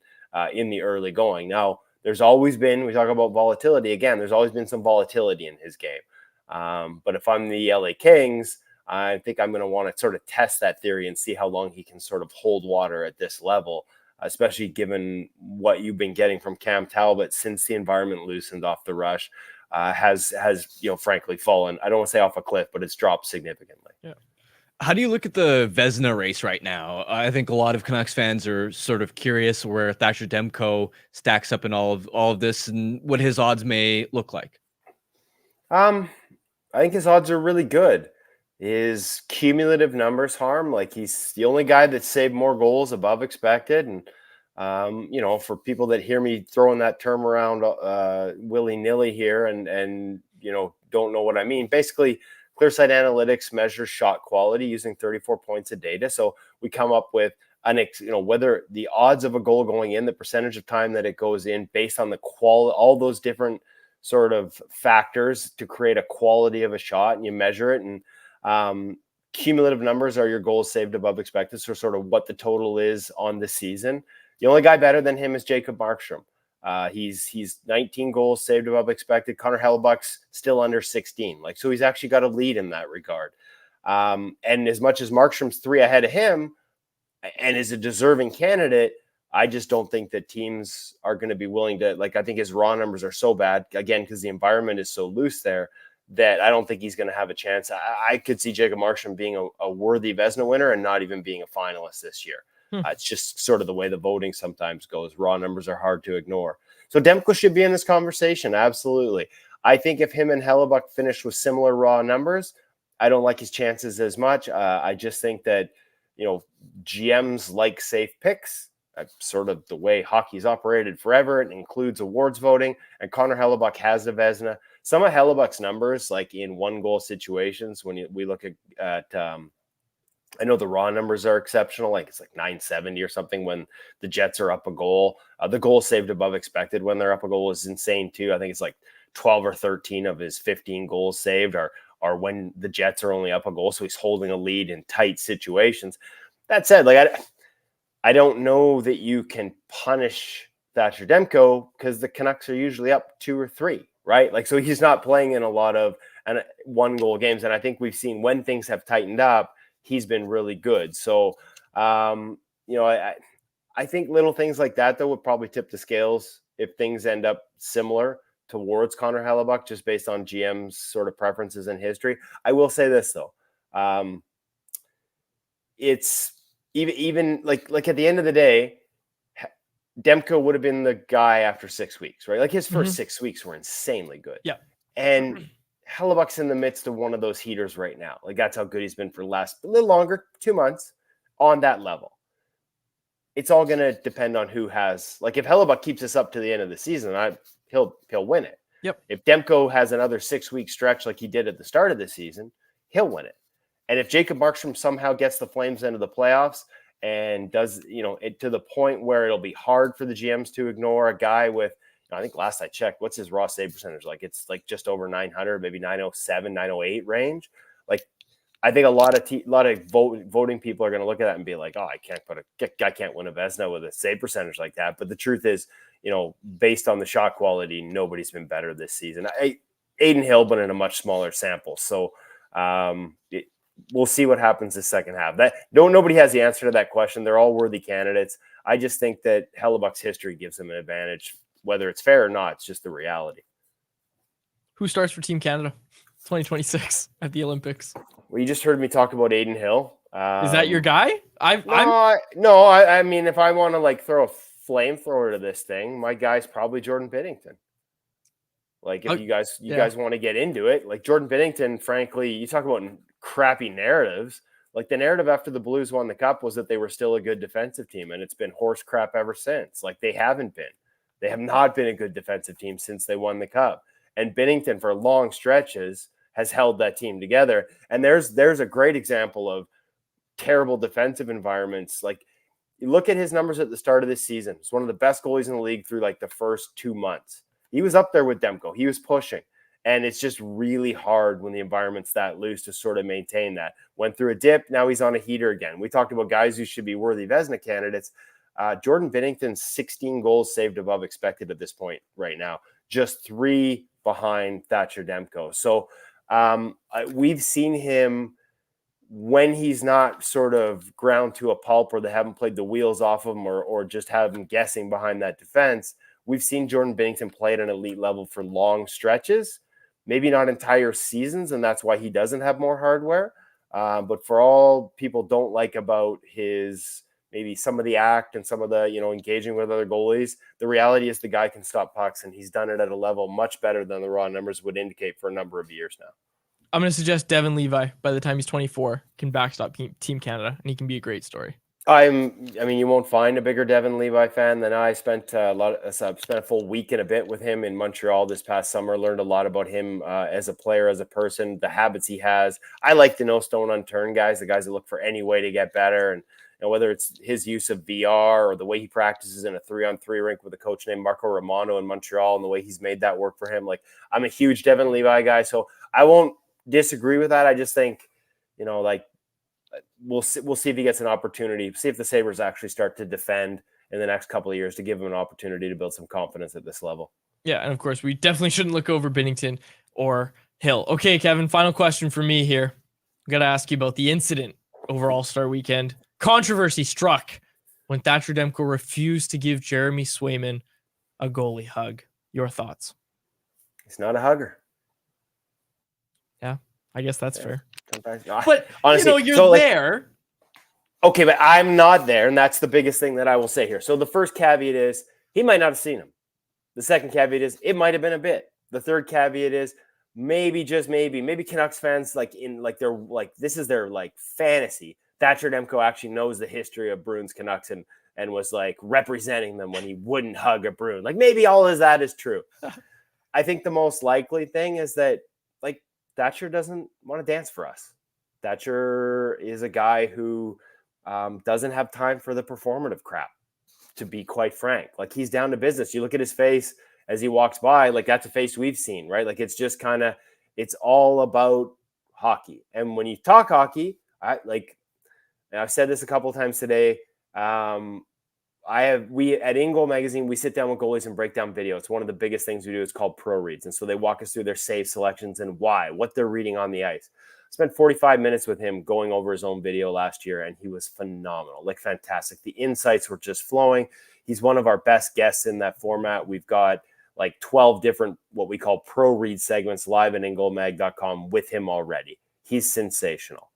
in the early going. Now, there's always been, we talk about volatility again, there's always been some volatility in his game. But if I'm the LA Kings, I think I'm going to want to sort of test that theory and see how long he can sort of hold water at this level, especially given what you've been getting from Cam Talbot since the environment loosened off the rush, has frankly fallen. I don't want to say off a cliff, but it's dropped significantly. Yeah. How do you look at the Vezina race right now? I think a lot of Canucks fans are sort of curious where Thatcher Demko stacks up in all of this and what his odds may look like. I think his odds are really good. His cumulative numbers, like, he's the only guy that saved more goals above expected. And, for people that hear me throwing that term around willy-nilly here and don't know what I mean, basically, ClearSight Analytics measures shot quality using 34 points of data. So we come up with whether the odds of a goal going in, the percentage of time that it goes in based on the quality, all those different sort of factors to create a quality of a shot, and you measure it. And cumulative numbers are your goals saved above expected. So sort of what the total is on the season. The only guy better than him is Jacob Markstrom. He's 19 goals saved above expected. Connor Hellebuck's still under 16. Like, so he's actually got a lead in that regard. And as much as Markstrom's 3 ahead of him and is a deserving candidate, I just don't think that teams are going to be willing to, like, I think his raw numbers are so bad, again, because the environment is so loose there, that I don't think he's going to have a chance. I could see Jacob Markstrom being a worthy Vezina winner and not even being a finalist this year. It's just sort of the way the voting sometimes goes. Raw numbers are hard to ignore. So Demko should be in this conversation. Absolutely. I think if him and Hellebuck finished with similar raw numbers, I don't like his chances as much. I just think that, GMs like safe picks. That's sort of the way hockey's operated forever. It includes awards voting, and Connor Hellebuck has the Vezina. Some of Hellebuck's numbers, like in 1-goal situations, when we look at I know the raw numbers are exceptional, like it's like 970 or something when the Jets are up a goal. The goal saved above expected when they're up a goal is insane too. I think it's like 12 or 13 of his 15 goals saved are when the Jets are only up a goal, so he's holding a lead in tight situations. That said, like I don't know that you can punish Thatcher Demko because the Canucks are usually up 2 or 3, right? Like, so he's not playing in a lot of 1-goal games. And I think we've seen when things have tightened up, he's been really good. So, I think little things like that, though, would probably tip the scales if things end up similar towards Connor Hellebuck, just based on GM's sort of preferences and history. I will say this, though. It's even like at the end of the day, Demko would have been the guy after 6 weeks, right? Like his first 6 weeks were insanely good. Yeah. And Hellebuck's in the midst of one of those heaters right now. Like that's how good he's been for the last a little longer, 2 months on that level. It's all going to depend on who has, like if Hellebuck keeps us up to the end of the season, he'll win it. Yep. If Demko has another 6-week stretch like he did at the start of the season, he'll win it. And if Jacob Markstrom somehow gets the Flames into the playoffs and does, it to the point where it'll be hard for the GMs to ignore a guy with, I think last I checked, what's his raw save percentage? Like it's like just over 900, maybe 907, 908 range. Like I think a lot of voting people are going to look at that and be like, oh, I can't win a Vezina with a save percentage like that. But the truth is, based on the shot quality, nobody's been better this season. Aiden Hill, but in a much smaller sample. So we'll see what happens this second half. Nobody has the answer to that question. They're all worthy candidates. I just think that Hellebuck's history gives him an advantage. Whether it's fair or not, it's just the reality. Who starts for Team Canada 2026 at the Olympics? Well, you just heard me talk about Aiden Hill. Is that your guy? I mean, if I want to like throw a flamethrower to this thing, my guy's probably Jordan Binnington. Like if you guys want to get into it, like Jordan Binnington, frankly, you talk about crappy narratives. Like the narrative after the Blues won the Cup was that they were still a good defensive team, and it's been horse crap ever since. Like they haven't been. They have not been a good defensive team since they won the Cup. And Binnington, for long stretches, has held that team together. And there's a great example of terrible defensive environments. Like you look at his numbers at the start of this season. He's one of the best goalies in the league through like the first 2 months. He was up there with Demko. He was pushing. And it's just really hard when the environment's that loose to sort of maintain that. Went through a dip. Now he's on a heater again. We talked about guys who should be worthy Vezina candidates. Jordan Binnington's 16 goals saved above expected at this point right now, just 3 behind Thatcher Demko. So we've seen him when he's not sort of ground to a pulp or they haven't played the wheels off of him or just have him guessing behind that defense. We've seen Jordan Binnington play at an elite level for long stretches, maybe not entire seasons, and that's why he doesn't have more hardware. But for all people don't like about his maybe some of the act and some of the, engaging with other goalies, the reality is the guy can stop pucks, and he's done it at a level much better than the raw numbers would indicate for a number of years now. I'm going to suggest Devin Levi, by the time he's 24, can backstop Team Canada, and he can be a great story. You won't find a bigger Devin Levi fan than I. Spent a full week and a bit with him in Montreal this past summer. Learned a lot about him as a player, as a person, the habits he has. I like the no stone unturned guys, the guys that look for any way to get better. And whether it's his use of VR or the way he practices in a 3-on-3 rink with a coach named Marco Romano in Montreal and the way he's made that work for him. Like I'm a huge Devin Levi guy, so I won't disagree with that. I just think, we'll see if he gets an opportunity, see if the Sabres actually start to defend in the next couple of years to give him an opportunity to build some confidence at this level. Yeah, and of course, we definitely shouldn't look over Binnington or Hill. Okay, Kevin, final question for me here. I got to ask you about the incident over All-Star weekend. Controversy struck when Thatcher Demko refused to give Jeremy Swayman a goalie hug. Your thoughts? He's not a hugger. Yeah, I guess that's fair. Sometimes, but honestly, you're there. Okay, but I'm not there, and that's the biggest thing that I will say here. So the first caveat is he might not have seen him. The second caveat is it might have been a bit. The third caveat is maybe, just maybe Canucks fans this is their fantasy. Thatcher Demko actually knows the history of Bruins Canucks and was representing them when he wouldn't hug a Bruin. Maybe all of that is true. I think the most likely thing is that Thatcher doesn't want to dance for us. Thatcher is a guy who doesn't have time for the performative crap, to be quite frank. He's down to business. You look at his face as he walks by, that's a face we've seen, right? It's just it's all about hockey. And when you talk hockey, I've said this a couple of times today. We at InGoal magazine, we sit down with goalies and break down video. It's one of the biggest things we do. It's called pro reads. And so they walk us through their save selections and what they're reading on the ice. I spent 45 minutes with him going over his own video last year, and he was phenomenal, fantastic. The insights were just flowing. He's one of our best guests in that format. We've got 12 different, what we call pro read segments live at ingoalmag.com with him already. He's sensational.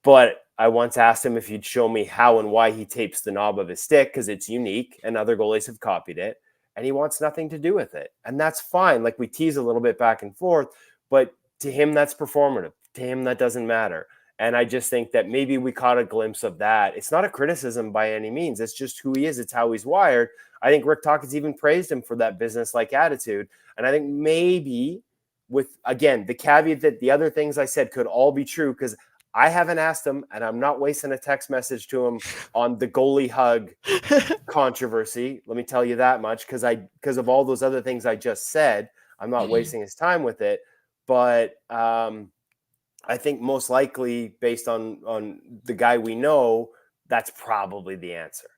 But I once asked him if he'd show me how and why he tapes the knob of his stick, because it's unique and other goalies have copied it, and he wants nothing to do with it. And that's fine. We tease a little bit back and forth, but to him, that's performative. To him, that doesn't matter. And I just think that maybe we caught a glimpse of that. It's not a criticism by any means. It's just who he is. It's how he's wired. I think Rick Tocchet's even praised him for that business-like attitude. And I think maybe with, again, the caveat that the other things I said could all be true, because I haven't asked him, and I'm not wasting a text message to him on the goalie hug controversy. Let me tell you that much, because of all those other things I just said, I'm not wasting his time with it. But I think most likely, based on the guy we know, that's probably the answer.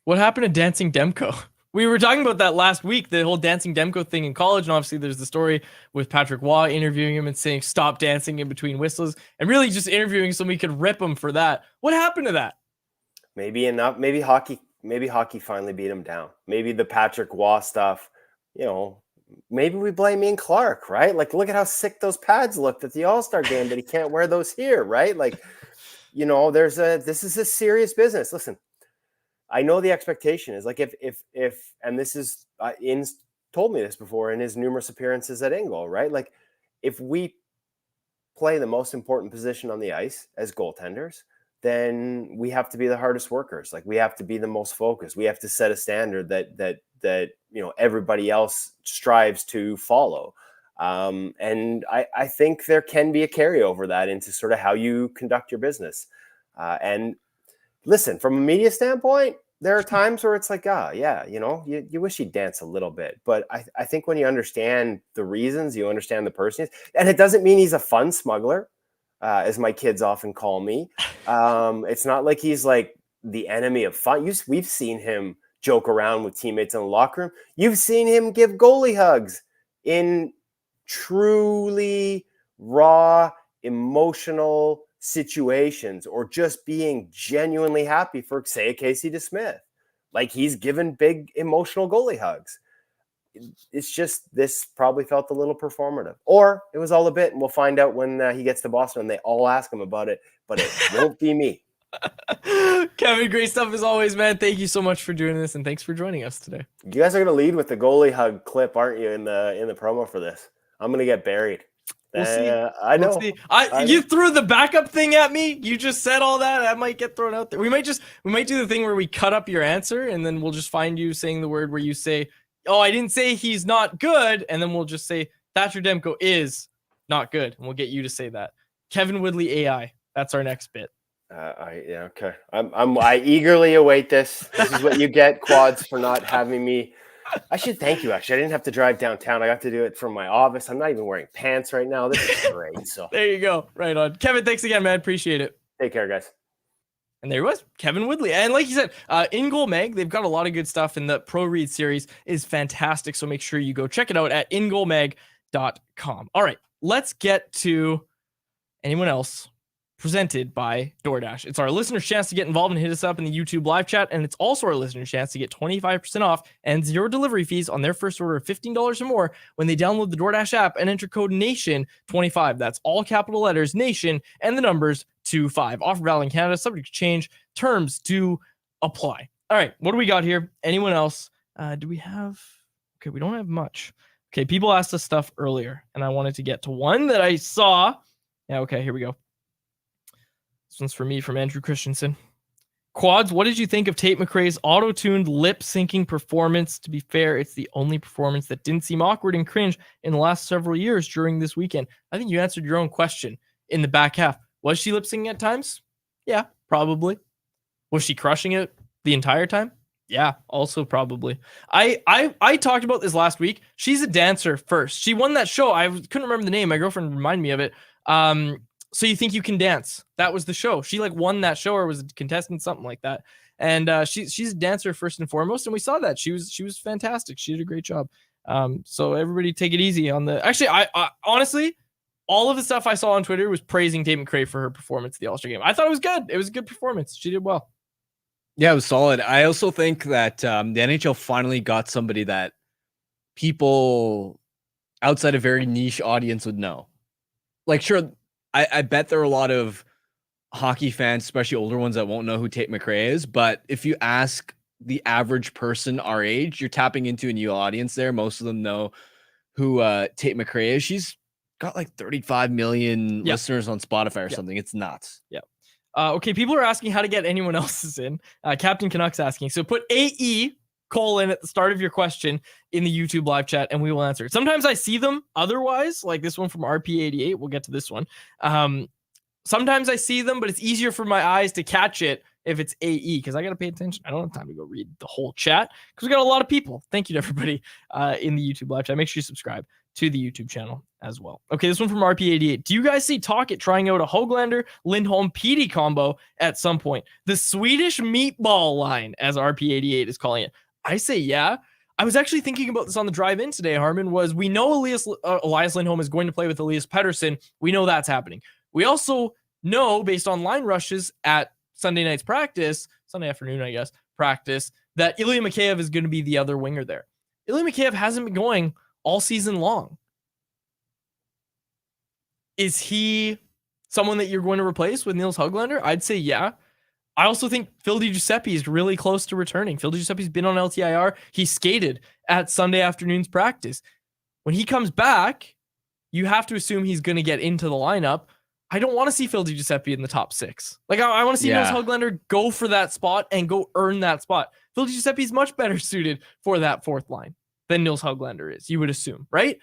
What happened to Dancing Demko? We were talking about that last week, the whole Dancing Demko thing in college. And obviously there's the story with Patrick Waugh interviewing him and saying, stop dancing in between whistles, and really just interviewing so we could rip him for that. What happened to that? Maybe enough. Maybe hockey finally beat him down. Maybe the Patrick Waugh stuff, maybe we blame Ian Clark, right? Look at how sick those pads looked at the All-Star game, but he can't wear those here, right? This is a serious business. Listen, I know the expectation is if and this is Ian's told me this before in his numerous appearances at InGoal, right? If we play the most important position on the ice as goaltenders, then we have to be the hardest workers. We have to be the most focused. We have to set a standard that everybody else strives to follow. And I think there can be a carryover that into sort of how you conduct your business. And listen, from a media standpoint, there are times where it's you wish he'd dance a little bit. But I think when you understand the reasons, you understand the person, and it doesn't mean he's a fun smuggler, as my kids often call me. It's not like he's the enemy of fun. We've seen him joke around with teammates in the locker room. You've seen him give goalie hugs in truly raw, emotional situations, or just being genuinely happy for, say, a Casey DeSmith. He's given big emotional goalie hugs. It's just this probably felt a little performative, or it was all a bit, and we'll find out when he gets to Boston and they all ask him about it, but it won't be me. Kevin, great stuff as always, man. Thank you so much for doing this, and thanks for joining us today. You guys are going to lead with the goalie hug clip, aren't you, in the promo for this? I'm going to get buried. We'll see. I know. We'll see. You threw the backup thing at me. You just said all that. I might get thrown out there. We might do the thing where we cut up your answer, and then we'll just find you saying the word where you say, "Oh, I didn't say he's not good," and then we'll just say Thatcher Demko is not good, and we'll get you to say that. Kevin Woodley AI. That's our next bit. Okay. I eagerly await this. This is what you get, Quads, for not having me. I should thank you, actually. I didn't have to drive downtown. I got to do it from my office. I'm not even wearing pants right now. This is great. So there you go. Right on. Kevin, thanks again, man. Appreciate it. Take care, guys. And there he was, Kevin Woodley. And like you said, In Goal Mag, they've got a lot of good stuff, and the Pro Read series is fantastic. So make sure you go check it out at ingoalmag.com. All right, let's get to anyone else. Presented by DoorDash. It's our listener's chance to get involved and hit us up in the YouTube live chat, and it's also our listener's chance to get 25% off and 0 delivery fees on their first order of $15 or more when they download the DoorDash app and enter code NATION25. That's all capital letters, NATION, and the numbers 25. Offer valid in Canada, subject to change. Terms do apply. All right, what do we got here? Anyone else? Do we have... Okay, we don't have much. Okay, people asked us stuff earlier, and I wanted to get to one that I saw. Yeah, okay, here we go. This one's for me from Andrew Christensen. Quads, what did you think of Tate McRae's auto-tuned lip-syncing performance? To be fair, it's the only performance that didn't seem awkward and cringe in the last several years during this weekend. I think you answered your own question in the back half. Was she lip-syncing at times? Yeah, probably. Was she crushing it the entire time? Yeah, also probably. I talked about this last week. She's a dancer first. She won that show. I couldn't remember the name. My girlfriend reminded me of it. So You Think You Can Dance. That was the show. She like won that show or was a contestant, something like that. And she's a dancer first and foremost. And we saw that she was fantastic. She did a great job. So everybody take it easy on the, actually, I honestly, all of the stuff I saw on Twitter was praising Tate McRae for her performance at the All-Star game. I thought it was good. It was a good performance. She did well. Yeah, it was solid. I also think that the NHL finally got somebody that people outside a very niche audience would know. Like, sure, I bet there are a lot of hockey fans, especially older ones, that won't know who Tate McRae is. But if you ask the average person our age, you're tapping into a new audience there. Most of them know who Tate McRae is. She's got like 35 million listeners on Spotify or something. It's nuts. Yeah. Okay, people are asking how to get anyone else's in. Captain Canucks asking. So put AE : at the start of your question in the YouTube live chat, and we will answer it. Sometimes I see them otherwise, like this one from RP88. We'll get to this one. Sometimes I see them, but it's easier for my eyes to catch it if it's AE, because I got to pay attention. I don't have time to go read the whole chat because we got a lot of people. Thank you to everybody in the YouTube live chat. Make sure you subscribe to the YouTube channel as well. Okay, this one from RP88. Do you guys see Tocchet trying out a Höglander Lindholm PD combo at some point? The Swedish meatball line, as RP88 is calling it. I say yeah. I was actually thinking about this on the drive-in today, Harmon, was we know Elias Lindholm is going to play with Elias Pettersson. We know that's happening. We also know, based on line rushes at Sunday night's practice, Sunday afternoon, I guess, practice, that Ilya Mikheyev is going to be the other winger there. Ilya Mikheyev hasn't been going all season long. Is he someone that you're going to replace with Nils Höglander? I'd say yeah. I also think Phil DiGiuseppe is really close to returning. Phil DiGiuseppe's been on LTIR. He skated at Sunday afternoon's practice. When he comes back, you have to assume he's going to get into the lineup. I don't want to see Phil DiGiuseppe in the top 6. Like, I want to see Nils Höglander go for that spot and go earn that spot. Phil DiGiuseppe is much better suited for that fourth line than Nils Höglander is, you would assume, right?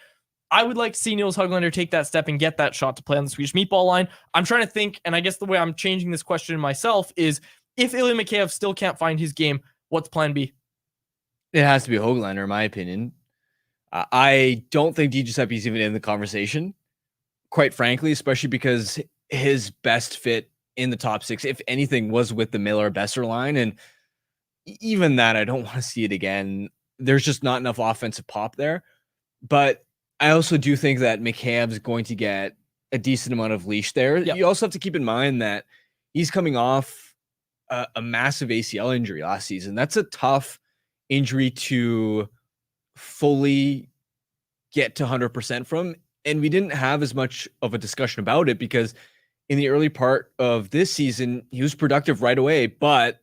I would like to see Nils Höglander take that step and get that shot to play on the Swedish meatball line. I'm trying to think, and I guess the way I'm changing this question myself is, if Ilya Mikheyev still can't find his game, what's plan B? It has to be Höglander, in my opinion. I don't think DiGiuseppe's even in the conversation, quite frankly, especially because his best fit in the top 6, if anything, was with the Miller-Besser line. And even that, I don't want to see it again. There's just not enough offensive pop there. But I also do think that Mikheyev's going to get a decent amount of leash there. Yep. You also have to keep in mind that he's coming off a massive ACL injury last season. That's a tough injury to fully get to 100% from. And we didn't have as much of a discussion about it because in the early part of this season, he was productive right away. But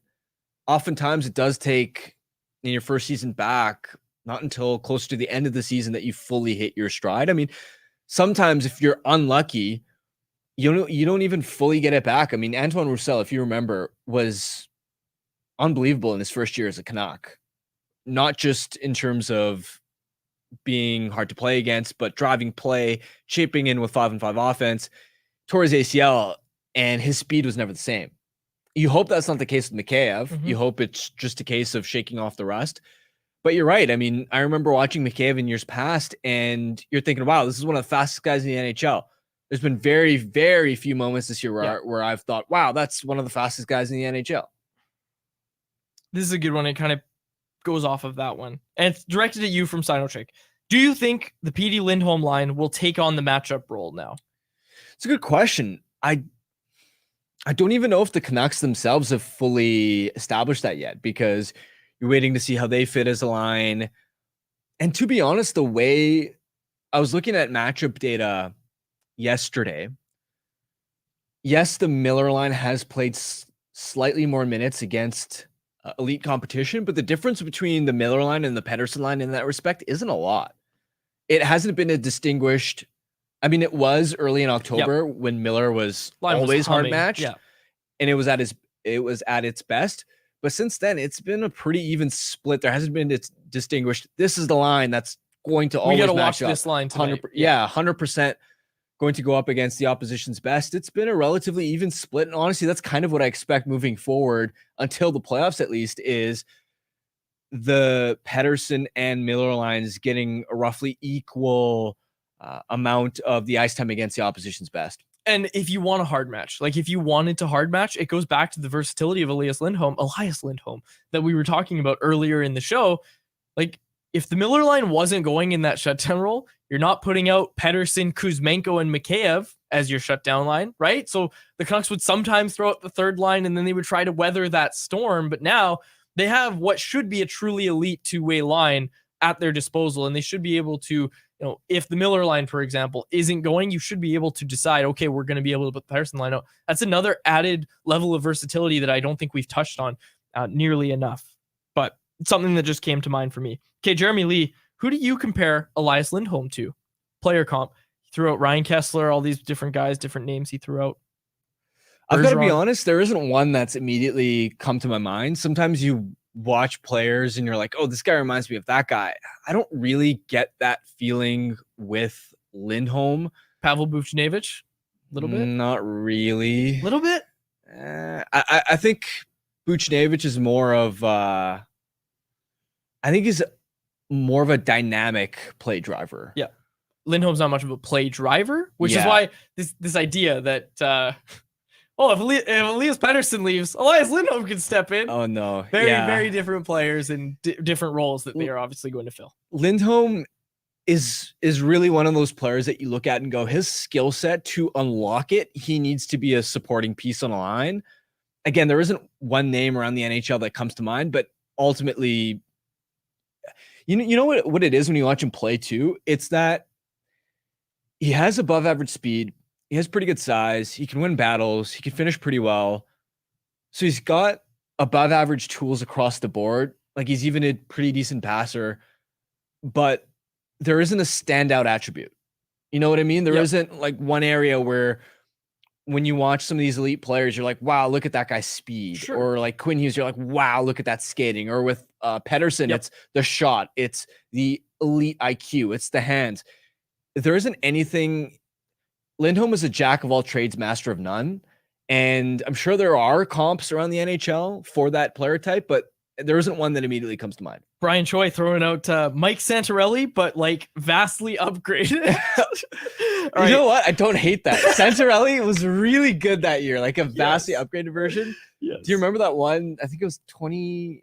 oftentimes it does take, in your first season back, not until close to the end of the season that you fully hit your stride. I mean, sometimes if you're unlucky, you don't even fully get it back. I mean, Antoine Roussel, if you remember, was unbelievable in his first year as a Canuck. Not just in terms of being hard to play against, but driving play, chipping in with 5-on-5 offense, tore his ACL, and his speed was never the same. You hope that's not the case with Mikheyev. Mm-hmm. You hope it's just a case of shaking off the rust. But you're right. I mean, I remember watching Mikheyev in years past, and you're thinking, wow, this is one of the fastest guys in the NHL. There's been very, very few moments this year where I've thought, wow, that's one of the fastest guys in the NHL. This is a good one. It kind of goes off of that one. And it's directed at you from Sinochick. Do you think the PD Lindholm line will take on the matchup role now? It's a good question. I don't even know if the Canucks themselves have fully established that yet, because you're waiting to see how they fit as a line. And to be honest, the way I was looking at matchup data yesterday, yes, the Miller line has played slightly more minutes against elite competition, but the difference between the Miller line and the Pettersson line in that respect isn't a lot. It hasn't been a distinguished. I mean, it was early in October when Miller was always hard matched, and it was at its best. But since then, it's been a pretty even split. There hasn't been it's distinguished. This is the line that's going to always match up. We got to watch this line tonight. 100% going to go up against the opposition's best. It's been a relatively even split, and honestly, that's kind of what I expect moving forward until the playoffs. At least is the Pettersson and Miller lines getting a roughly equal amount of the ice time against the opposition's best. And if you want a hard match, like if you wanted to hard match, it goes back to the versatility of Elias Lindholm that we were talking about earlier in the show. Like if the Miller line wasn't going in that shutdown role, you're not putting out Pettersson, Kuzmenko, and Mikheyev as your shutdown line, right? So the Canucks would sometimes throw out the third line and then they would try to weather that storm. But now they have what should be a truly elite two-way line at their disposal, and they should be able to, if the Miller line, for example, isn't going, you should be able to decide, okay, we're going to be able to put the Pettersson line out. That's another added level of versatility that I don't think we've touched on nearly enough, but it's something that just came to mind for me. Okay, Jeremy Lee, who do you compare Elias Lindholm to? Player comp. He threw out Ryan Kessler, all these different guys, different names he threw out. I've got to be honest, there isn't one that's immediately come to my mind. Sometimes you watch players and you're like, oh, this guy reminds me of that guy. I don't really get that feeling with Lindholm. Pavel Buchnevich, a little bit? Not really. A little bit? I think Buchnevich is more of he's more of a dynamic play driver. Yeah. Lindholm's not much of a play driver, which is why this idea that if Elias Pettersson leaves, Elias Lindholm can step in. Oh, no. Very different players and different roles that they are obviously going to fill. Lindholm is really one of those players that you look at and go, his skill set to unlock it, he needs to be a supporting piece on a line. Again, there isn't one name around the NHL that comes to mind, but ultimately, you know what it is when you watch him play too? It's that he has above average speed. He has pretty good size. He can win battles. He can finish pretty well. So he's got above average tools across the board. Like he's even a pretty decent passer, but there isn't a standout attribute. You know what I mean? There isn't like one area where when you watch some of these elite players, you're like, wow, look at that guy's speed. Sure. Or like Quinn Hughes, you're like, wow, look at that skating. Or with Pettersson, it's the shot. It's the elite IQ. It's the hands. There isn't anything. Lindholm is a jack of all trades, master of none. And I'm sure there are comps around the NHL for that player type, but there isn't one that immediately comes to mind. Brian Choi throwing out Mike Santorelli, but like vastly upgraded. You know what? I don't hate that. Santorelli was really good that year, like a vastly upgraded version. Yes. Do you remember that one? I think it was 14-15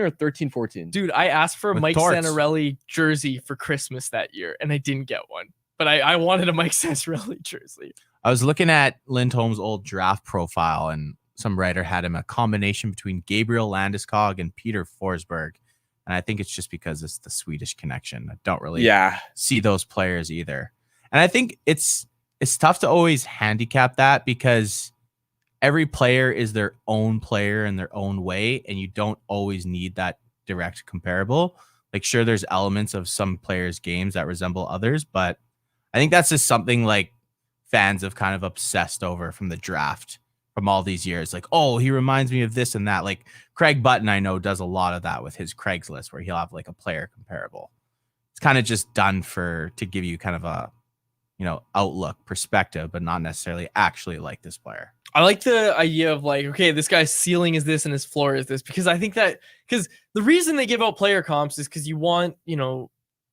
or 13-14? Dude, I asked for a Mike Santorelli jersey for Christmas that year, and I didn't get one. But I wanted a Mike Santorelli jersey. I was looking at Lindholm's old draft profile, and some writer had him a combination between Gabriel Landeskog and Peter Forsberg. And I think it's just because it's the Swedish connection. I don't really see those players either. And I think it's tough to always handicap that because every player is their own player in their own way, and you don't always need that direct comparable. Like, sure, there's elements of some players' games that resemble others, but I think that's just something like fans have kind of obsessed over from the draft from all these years. Like, oh, he reminds me of this and that. Like Craig Button, I know, does a lot of that with his Craigslist where he'll have like a player comparable. It's kind of just done to give you kind of a, outlook perspective, but not necessarily actually like this player. I like the idea of like, okay, this guy's ceiling is this and his floor is this, because I think that because the reason they give out player comps is because you want,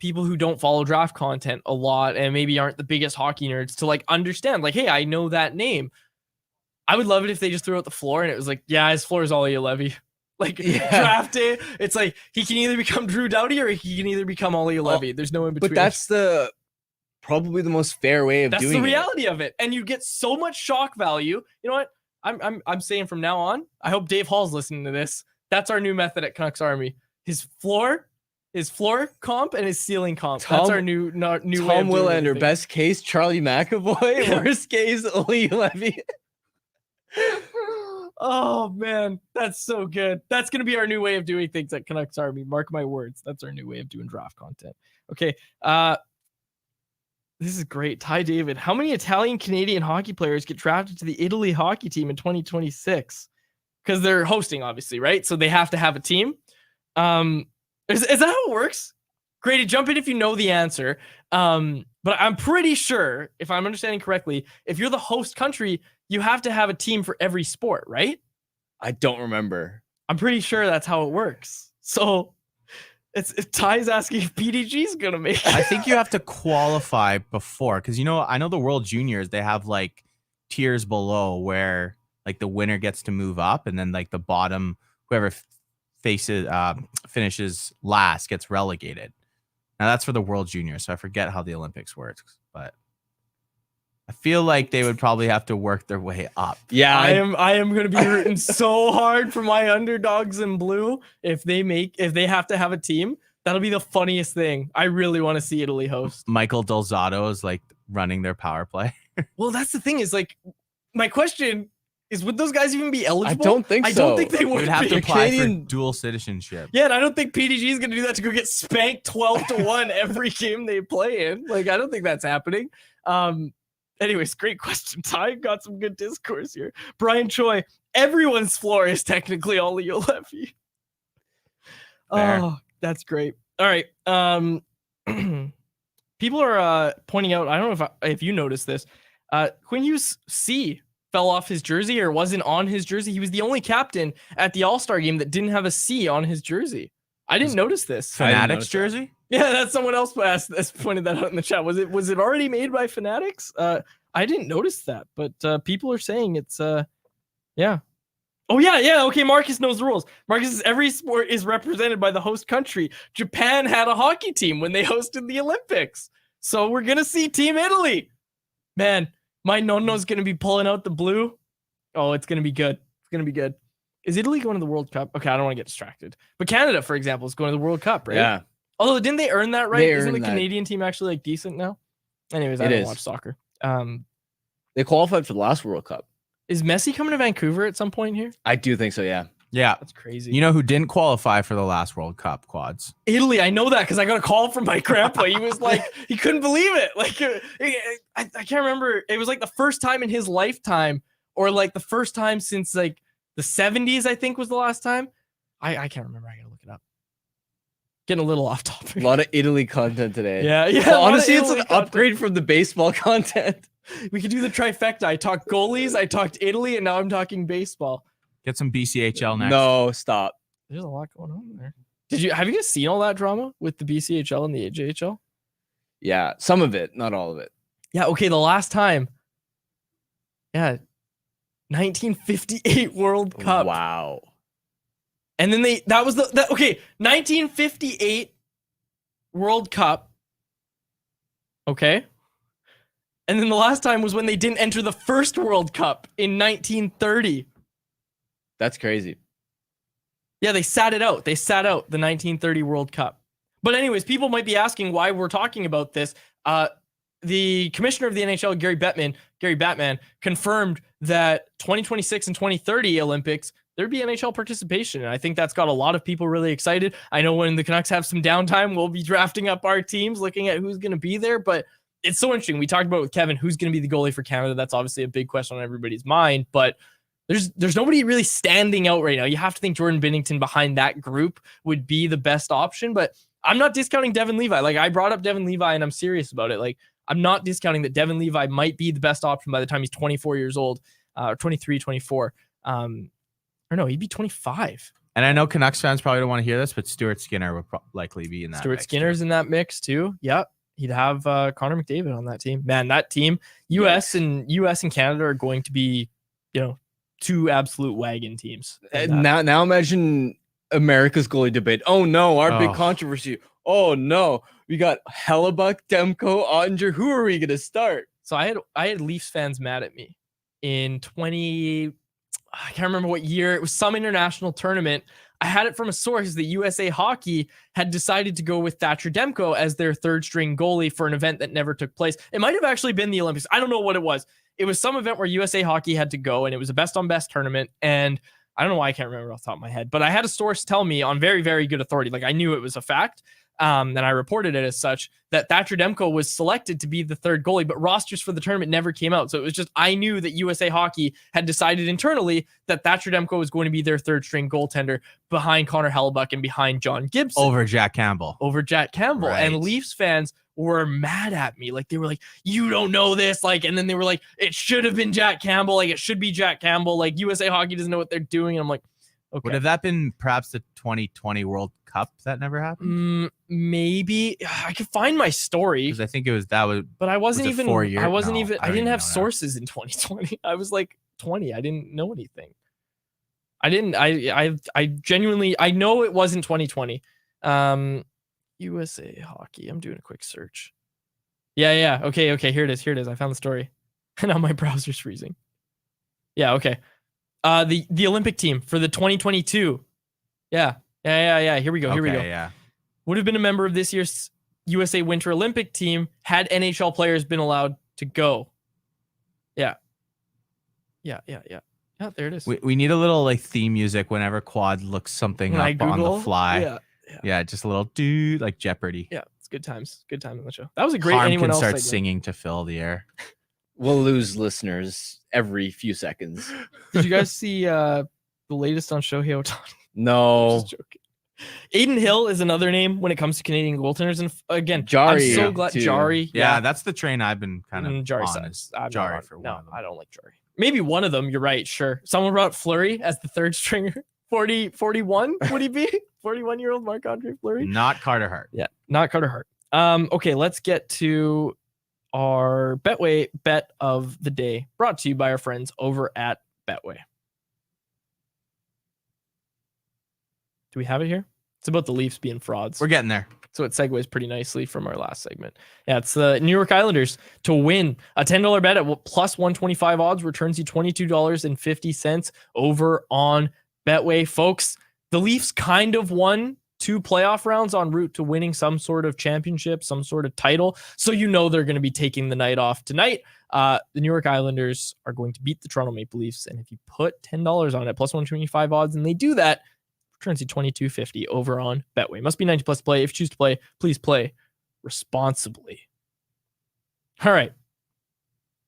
people who don't follow draft content a lot and maybe aren't the biggest hockey nerds to like understand, like, hey, I know that name. I would love it if they just threw out the floor and it was like, yeah, his floor is Ollie Levy. Like draft day, it's like he can either become Drew Doughty or he can either become Ollie Levy. There's no in between. But that's probably the most fair way of doing it. That's the reality of it. And you get so much shock value. You know what? I'm saying from now on, I hope Dave Hall's listening to this. That's our new method at Canucks Army. His floor comp and his ceiling comp. That's our new Tom Willander, best case Charlie McAvoy, worst case Ollie Levy. Oh man, that's so good. That's gonna be our new way of doing things at Canucks Army. Mark my words. That's our new way of doing draft content. Okay. This is great. Ty David, how many Italian Canadian hockey players get drafted to the Italy hockey team in 2026? Because they're hosting, obviously, right? So they have to have a team. Is that how it works? Grady, jump in if you know the answer. But I'm pretty sure, if I'm understanding correctly, if you're the host country, you have to have a team for every sport, right? I don't remember. I'm pretty sure that's how it works. So if Ty's asking if PDG is going to make it. I think you have to qualify before, because, you know, I know the World Juniors, they have like tiers below where like the winner gets to move up, and then like the bottom, whoever finishes last gets relegated. Now that's for the World Juniors, so I forget how the Olympics works, but I feel like they would probably have to work their way up. Yeah, I am going to be rooting so hard for my underdogs in blue. If they have to have a team, that'll be the funniest thing. I really want to see Italy host. Michael Delzato is like running their power play. Well, that's the thing is like, my question is, would those guys even be eligible? I don't think so. I don't think they would have to apply Canadian for dual citizenship. Yeah, and I don't think PDG is going to do that to go get spanked 12-1 every game they play in. Like, I don't think that's happening. Anyways, great question, Ty. Got some good discourse here. Brian Choi, everyone's floor is technically Ollie Levy. Oh, that's great. All right. People are pointing out, I don't know if you noticed this. Quinn Hughes C fell off his jersey or wasn't on his jersey. He was the only captain at the All-Star game that didn't have a C on his jersey. I didn't notice this. Fanatics jersey? Yeah, that's someone else pointed that out in the chat. Was it already made by Fanatics? I didn't notice that, but people are saying it's yeah. Oh yeah. Okay, Marcus knows the rules. Marcus says every sport is represented by the host country. Japan had a hockey team when they hosted the Olympics. So we're gonna see Team Italy. Man, my nonno's gonna be pulling out the blue. Oh, it's gonna be good. It's gonna be good. Is Italy going to the World Cup? Okay, I don't want to get distracted. But Canada, for example, is going to the World Cup, right? Yeah. Although, didn't they earn that right? Isn't the that. Canadian team actually like decent now? Anyways, I don't watch soccer. They qualified for the last World Cup. Is Messi coming to Vancouver at some point here? I do think so, yeah. Yeah. That's crazy. You know who didn't qualify for the last World Cup, Quads? Italy. I know that because I got a call from my grandpa. He was like, he couldn't believe it. Like, I can't remember. It was like the first time in his lifetime, or like the first time since like the 70s, I think was the last time. I can't remember. I gotta look it up. Getting a little off topic. A lot of Italy content today. Yeah. Well, honestly, it's an upgrade from the baseball content. We could do the trifecta. I talked goalies, I talked Italy, and now I'm talking baseball. Get some BCHL next. No, stop. There's a lot going on there. Have you guys seen all that drama with the BCHL and the AJHL? Yeah, some of it, not all of it. Yeah, okay, the last time. Yeah. 1958 World Cup. Wow. And then 1958 World Cup. Okay. And then the last time was when they didn't enter the first World Cup in 1930. That's crazy. Yeah, they sat it out. They sat out the 1930 World Cup. But anyways, people might be asking why we're talking about this. The commissioner of the NHL, Gary Batman, confirmed that 2026 and 2030 Olympics, there'd be NHL participation. And I think that's got a lot of people really excited. I know when the Canucks have some downtime, we'll be drafting up our teams, looking at who's going to be there. But it's so interesting. We talked about it with Kevin, who's going to be the goalie for Canada. That's obviously a big question on everybody's mind. But there's nobody really standing out right now. You have to think Jordan Binnington behind that group would be the best option. But I'm not discounting Devin Levi. Like, I brought up Devin Levi, and I'm serious about it. Like, I'm not discounting that Devin Levi might be the best option by the time he's 24 years old, or 23, 24. Or no, he'd be 25. And I know Canucks fans probably don't want to hear this, but Stuart Skinner would likely be in that. Stuart mix Skinner's too. in that mix too. Yep. He'd have Connor McDavid on that team. Man, that team, US and Canada are going to be, two absolute wagon teams. Now imagine America's goalie debate. Oh no, our big Oh. controversy. Oh no, we got Hellebuck, Demko, Ottinger. Who are we gonna start? So I had Leafs fans mad at me in I can't remember what year. It was some international tournament. I had it from a source that USA Hockey had decided to go with Thatcher Demko as their third string goalie for an event that never took place. It might have actually been the Olympics. I don't know what it was. It was some event where USA Hockey had to go, and it was a best on best tournament. And I don't know why I can't remember off the top of my head, but I had a source tell me on very, very good authority. Like I knew it was a fact. And I reported it as such that Thatcher Demko was selected to be the third goalie, but rosters for the tournament never came out. So it was just, I knew that USA Hockey had decided internally that Thatcher Demko was going to be their third string goaltender behind Connor Hellebuck and behind John Gibson. Over Jack Campbell. Right. And Leafs fans were mad at me. Like they were like, you don't know this. Like, and then they were like, it should have been Jack Campbell. Like it should be Jack Campbell. Like USA Hockey doesn't know what they're doing. And I'm like, okay. Would have that been perhaps the 2020 World Cup that never happened? Maybe I could find my story Because I think it was but I wasn't was it even 4 years? I wasn't No, even I I don't didn't even have know now. sources in 2020. I was like 20. I didn't know anything. I genuinely I know it wasn't 2020. USA Hockey. I'm doing a quick search. Yeah. Okay, here it is. I found the story. And now my browser's freezing. Yeah, okay. The Olympic team for the 2022. Yeah. Here we go. Yeah. Would have been a member of this year's USA Winter Olympic team had NHL players been allowed to go. Yeah, there it is. We need a little like theme music whenever Quad looks something When I up on the Google, fly. Yeah, just a little dude like Jeopardy. Yeah, it's good times. Good time on the show. That was a great Harm anyone can else start segment. singing to fill the air. We'll lose listeners every few seconds. Did you guys see the latest on Shohei Ohtani? No. Just joking. Aiden Hill is another name when it comes to Canadian goaltenders. And again, Jari, I'm so glad too. Jari. Yeah, that's the train I've been kind of Jari on. sucks. is I'm Jari not- for no, one of them. I don't like Jari. Maybe one of them. You're right. Sure. Someone brought Fleury as the third stringer. 41 would he be? 41-year-old Marc-Andre Fleury? Not Carter Hart. Yeah, not Carter Hart. Okay, let's get to our Betway bet of the day, brought to you by our friends over at Betway. Do we have it here? It's about the Leafs being frauds. We're getting there. So it segues pretty nicely from our last segment. Yeah, it's the New York Islanders to win. A $10 bet at plus 125 odds returns you $22.50 over on Betway. Folks, the Leafs kind of won 2 playoff rounds en route to winning some sort of championship, some sort of title. So you know they're going to be taking the night off tonight. The New York Islanders are going to beat the Toronto Maple Leafs. And if you put $10 on it, plus 125 odds, and they do that, turns you $22.50 over on Betway. Must be 90 plus to play. If you choose to play, please play responsibly. All right.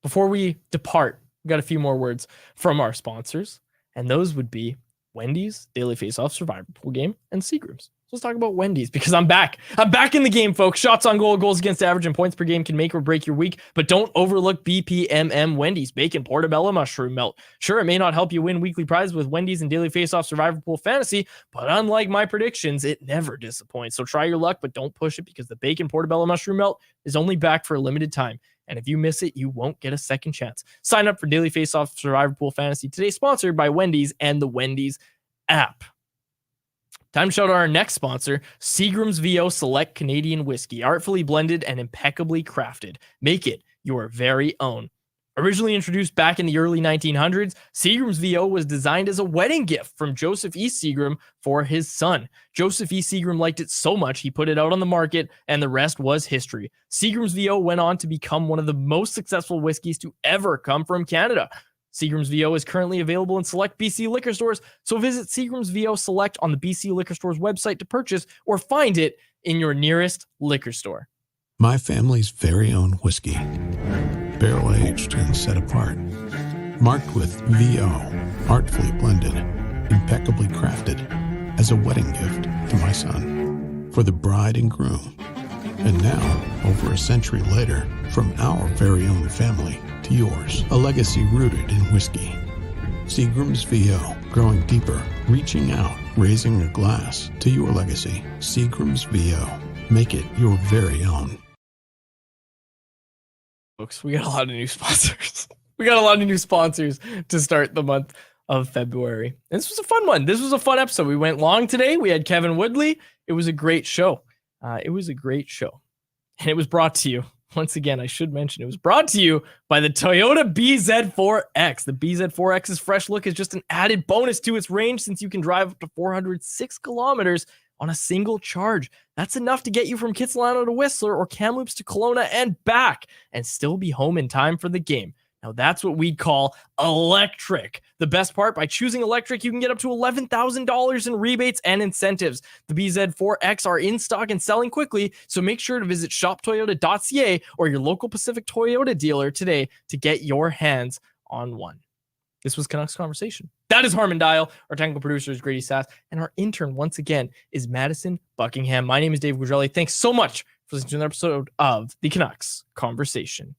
Before we depart, we got a few more words from our sponsors, and those would be Wendy's, Daily Face-Off, Survivor Pool Game, and Seagrams. So let's talk about Wendy's because I'm back. I'm back in the game, folks. Shots on goal, goals against average, and points per game can make or break your week, but don't overlook BPMM Wendy's Bacon Portobello Mushroom Melt. Sure, it may not help you win weekly prizes with Wendy's and Daily Face-Off Survivor Pool Fantasy, but unlike my predictions, it never disappoints. So try your luck, but don't push it because the Bacon Portobello Mushroom Melt is only back for a limited time. And if you miss it, you won't get a second chance. Sign up for Daily Face-Off Survivor Pool Fantasy today, sponsored by Wendy's and the Wendy's app. Time to shout out our next sponsor, Seagram's VO Select Canadian Whiskey, artfully blended and impeccably crafted. Make it your very own. Originally introduced back in the early 1900s, Seagram's VO was designed as a wedding gift from Joseph E. Seagram for his son. Joseph E. Seagram liked it so much, he put it out on the market, and the rest was history. Seagram's VO went on to become one of the most successful whiskeys to ever come from Canada. Seagram's VO is currently available in select BC liquor stores, so visit Seagram's VO Select on the BC Liquor Store's website to purchase or find it in your nearest liquor store. My family's very own whiskey, barrel-aged and set apart, marked with VO, artfully blended, impeccably crafted, as a wedding gift to my son, for the bride and groom. And now, over a century later, from our very own family to yours, a legacy rooted in whiskey. Seagram's VO, growing deeper Reaching out, raising a glass to your legacy. Seagram's VO. Make it your very own. Folks, we got a lot of new sponsors. We got a lot of new sponsors to start the month of February. And this was a fun one. This was a fun episode. We went long today. We had Kevin Woodley. It was a great show. And it was brought to you. Once again, I should mention it was brought to you by the Toyota BZ4X. The BZ4X's fresh look is just an added bonus to its range since you can drive up to 406 kilometers on a single charge. That's enough to get you from Kitsilano to Whistler or Kamloops to Kelowna and back and still be home in time for the game. Now that's what we'd call electric. The best part, by choosing electric, you can get up to $11,000 in rebates and incentives. The BZ4X are in stock and selling quickly, so make sure to visit shoptoyota.ca or your local Pacific Toyota dealer today to get your hands on one. This was Canucks Conversation. That is Harmon Dial. Our technical producer is Grady Sass, and our intern, once again, is Madison Buckingham. My name is Dave Gugelli. Thanks so much for listening to another episode of the Canucks Conversation.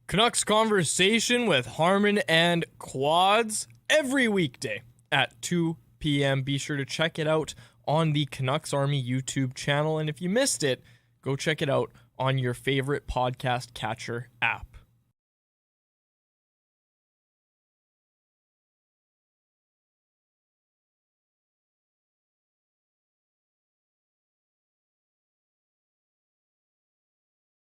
Canucks Conversation with Harmon and Quads every weekday at 2 p.m. Be sure to check it out on the Canucks Army YouTube channel. And if you missed it, go check it out on your favorite podcast catcher app.